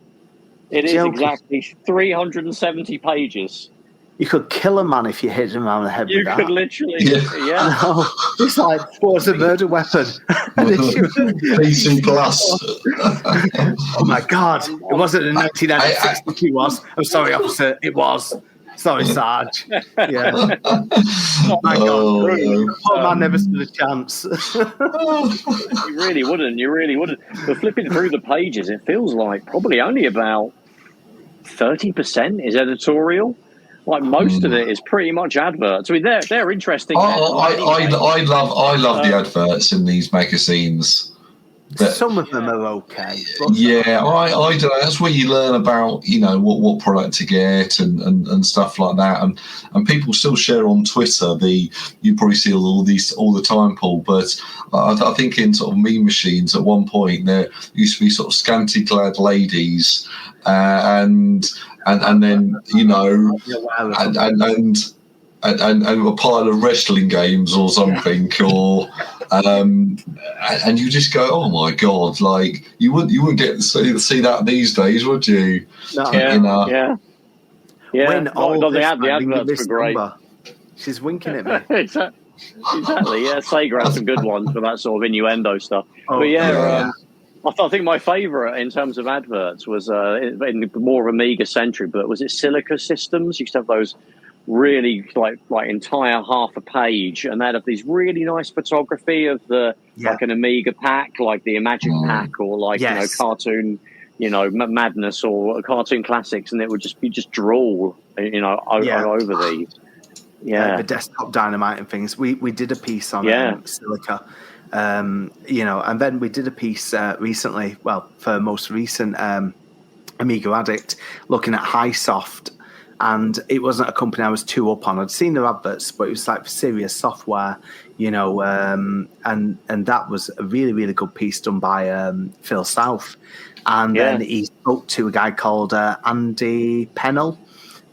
It is exactly 370 pages.
You could kill a man if you hit him around the head with that.
You could literally,
No, it's like, what's a murder weapon?
PC Plus.
Oh my God. It wasn't in 1996 it was. I'm sorry, officer. It was. Sorry, Sarge. Yeah. Oh my God. Poor man never stood a chance.
You really wouldn't. But flipping through the pages, it feels like probably only about 30% is editorial. Like most of it is pretty much adverts. I mean, they're interesting.
I love the adverts in these magazines.
Some of them are okay.
Yeah, I don't know. That's where you learn about what product to get and stuff like that. And people still share on Twitter. You probably see all these all the time, Paul. But I think in sort of meme machines at one point there used to be sort of scanty clad ladies and then and a pile of wrestling games or something, or and you just go, oh my God! Like you wouldn't get to see that these days, would you?
No. Yeah.
When
the adverts were great.
She's winking at me.
Exactly. Yeah, Sega had some good ones for that sort of innuendo stuff. I think my favourite in terms of adverts was in more Amiga centric, but was it Silica Systems? You used to have those really like entire half a page, and they'd have these really nice photography of the like an Amiga pack, like the Imagine pack, or like cartoon, Madness or cartoon classics, and it would just drool, over these. Yeah,
the desktop dynamite and things. We did a piece on Silica. And then we did a piece recently, for most recent Amiga Addict, looking at Highsoft, and it wasn't a company I was too up on. I'd seen their adverts, but it was like for serious software, and that was a really, really good piece done by Phil South. And then he spoke to a guy called Andy Pennell,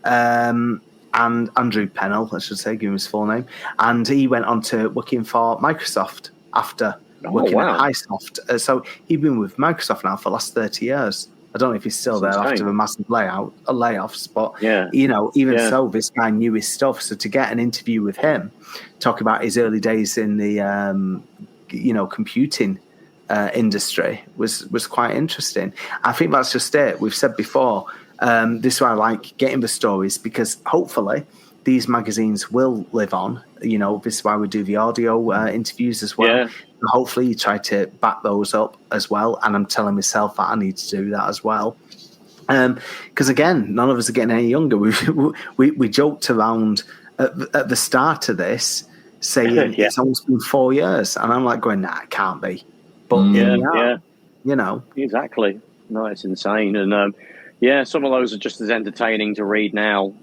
and Andrew Pennell, I should say, give him his full name, and he went on to working for Microsoft after working at Highsoft. So he'd been with Microsoft now for the last 30 years. I don't know if he's still there after a massive layoffs, but even so, this guy knew his stuff. So to get an interview with him, talk about his early days in the computing industry was quite interesting. I think that's just it. We've said before, this is why I like getting the stories, because hopefully these magazines will live on. This is why we do the audio interviews as well. Yeah. Hopefully you try to back those up as well. And I'm telling myself that I need to do that as well. Because again, none of us are getting any younger. We joked around at the start of this, saying it's almost been 4 years. And I'm like going, nah, it can't be. But
Exactly. No, it's insane. And some of those are just as entertaining to read now.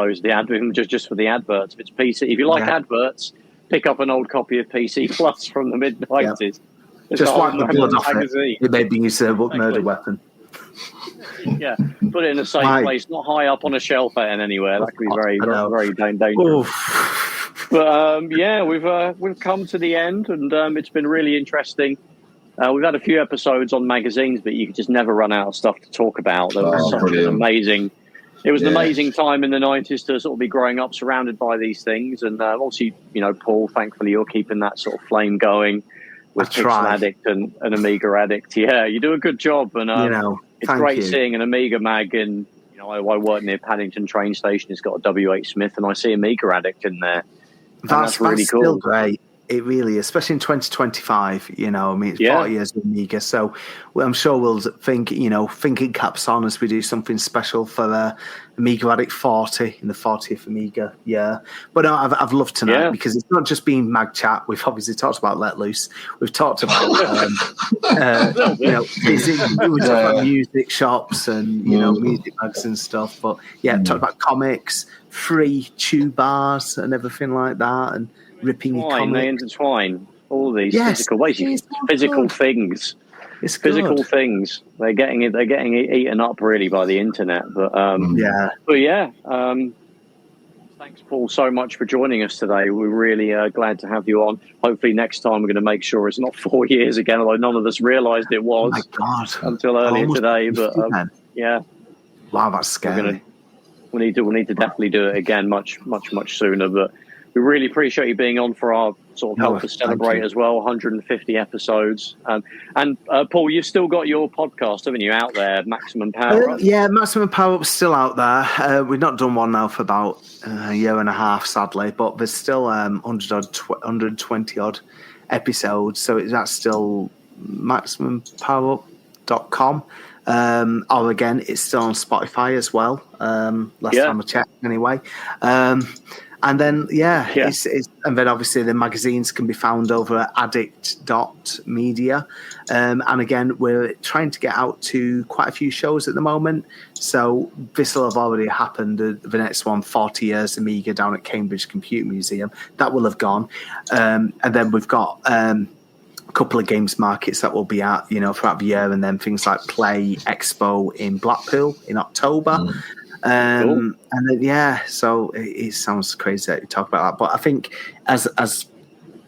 Just for the adverts. If it's PC, if you like adverts, pick up an old copy of PC Plus from the mid-90s.
Yep. Just wipe the blood off it. It may be his murder weapon.
Yeah, put it in a safe place, not high up on a shelf and anywhere. That could be very, very dangerous. But we've come to the end, and it's been really interesting. We've had a few episodes on magazines, but you could just never run out of stuff to talk about. It was an amazing time in the 90s to sort of be growing up surrounded by these things. And obviously, Paul, thankfully, you're keeping that sort of flame going with Pixel Addict and Amiga Addict. Yeah, you do a good job. And it's great seeing an Amiga mag. And I work near Paddington train station. It's got a W.H. Smith, and I see Amiga Addict in there.
That's really cool. Still great. It really is, especially in 2025. It's 40 years of Amiga, so I'm sure we'll thinking caps on as we do something special for Amiga Addict 40 in the 40th Amiga year. But no, I've loved tonight because it's not just been mag chat. We've obviously talked about Let Loose. We've talked about we were talking about music shops and music mags and stuff. But talked about comics, free chew bars and everything like that, and ripping your comics.
They intertwine all these physical ways, physical things. It's physical things. They're getting eaten up really by the internet. But thanks, Paul, so much for joining us today. We're really glad to have you on. Hopefully next time we're going to make sure it's not 4 years again, although none of us realised it was until earlier today. But
wow, that's scary.
We'll need to definitely do it again much sooner. But we really appreciate you being on for our sort of help to celebrate as well, 150 episodes. And Paul, you've still got your podcast, haven't you, out there, Maximum Power Up?
Maximum Power Up's still out there. We've not done one now for about a year and a half, sadly, but there's still 120 odd episodes, so that's still MaximumPowerUp.com. Or again, it's still on Spotify as well. Last time I checked, anyway. And then, it's and then obviously the magazines can be found over at addict.media. And again, we're trying to get out to quite a few shows at the moment. So this will have already happened. The next one, 40 years Amiga down at Cambridge Computer Museum. That will have gone. And then we've got a couple of games markets that will be at, throughout the year. And then things like Play Expo in Blackpool in October. Cool. And then so it sounds crazy that you talk about that, but I think as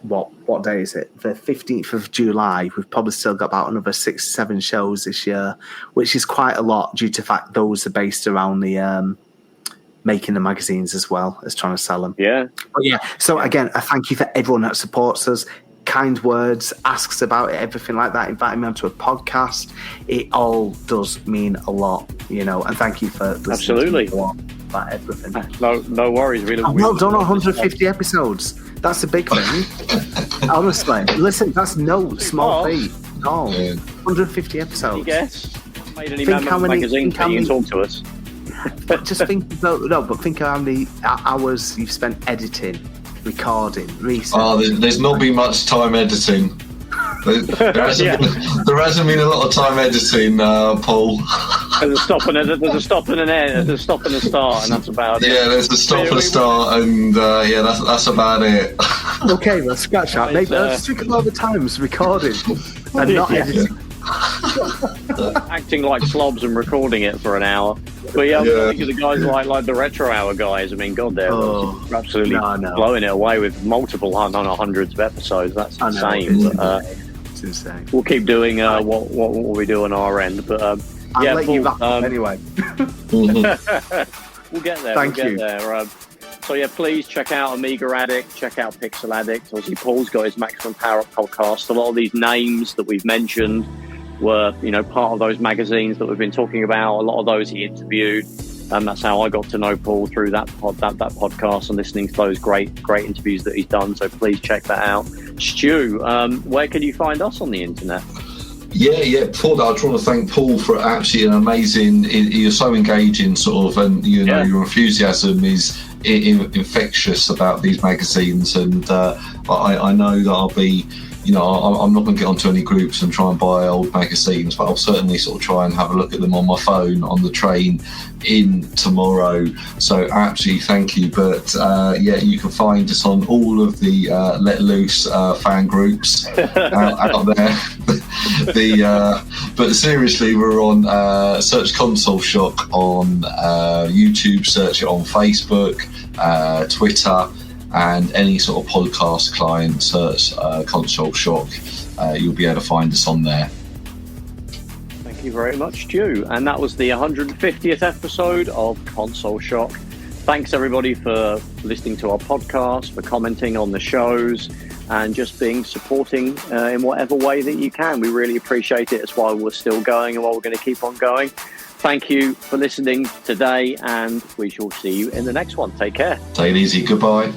what day is it? The 15th of July. We've probably still got about another 6-7 shows this year, which is quite a lot due to the fact those are based around the making the magazines as well as trying to sell them. So again, a thank you for everyone that supports us. Kind words, asks about it, everything like that, inviting me onto a podcast. It all does mean a lot, and thank you for listening.
Absolutely.
About everything.
No worries. Really,
well done on 150 episodes. That's a big thing. Honestly, listen, that's no small feat. No, 150 episodes.
Yes. Made any magazine can you talk to us?
But just think about think of how many hours you've spent editing, recording, research.
There's not been much time editing. There hasn't been a lot of time editing, Paul.
There's a stop and a stop and a start, and that's about it.
Yeah, there's a stop and a start, and that's about it.
Okay, let's scratch that. Maybe let's think about the times recording and not editing.
Acting like slobs and recording it for an hour. But I think of the guys like the Retro Hour guys. I mean, God, they're absolutely blowing it away with multiple, hundreds of episodes. That's insane.
It's insane.
We'll keep doing what we do on our end. But
I'll let you wrap up anyway.
We'll get there.
Thank you.
So please check out Amiga Addict, check out Pixel Addict. Obviously, Paul's got his Maximum Power Up podcast. A lot of these names that we've mentioned were, part of those magazines that we've been talking about. A lot of those he interviewed, and that's how I got to know Paul through that podcast and listening to those great interviews that he's done. So please check that out. Stu, where can you find us on the internet?
Before that, I just want to thank Paul for actually an amazing. You're so engaging, sort of, and your enthusiasm is infectious about these magazines, and I know that I'll be I'm not going to get onto any groups and try and buy old magazines, but I'll certainly sort of try and have a look at them on my phone on the train in tomorrow. So absolutely thank you. But you can find us on all of the Let Loose fan groups out there. But seriously, we're on search Console Shock on YouTube, search it on Facebook, Twitter, and any sort of podcast client, search Console Shock. You'll be able to find us on there.
Thank you very much, Stu. And that was the 150th episode of Console Shock. Thanks, everybody, for listening to our podcast, for commenting on the shows, and just supporting in whatever way that you can. We really appreciate it. It's why we're still going and why we're going to keep on going. Thank you for listening today, and we shall see you in the next one. Take care.
Take it easy. Goodbye.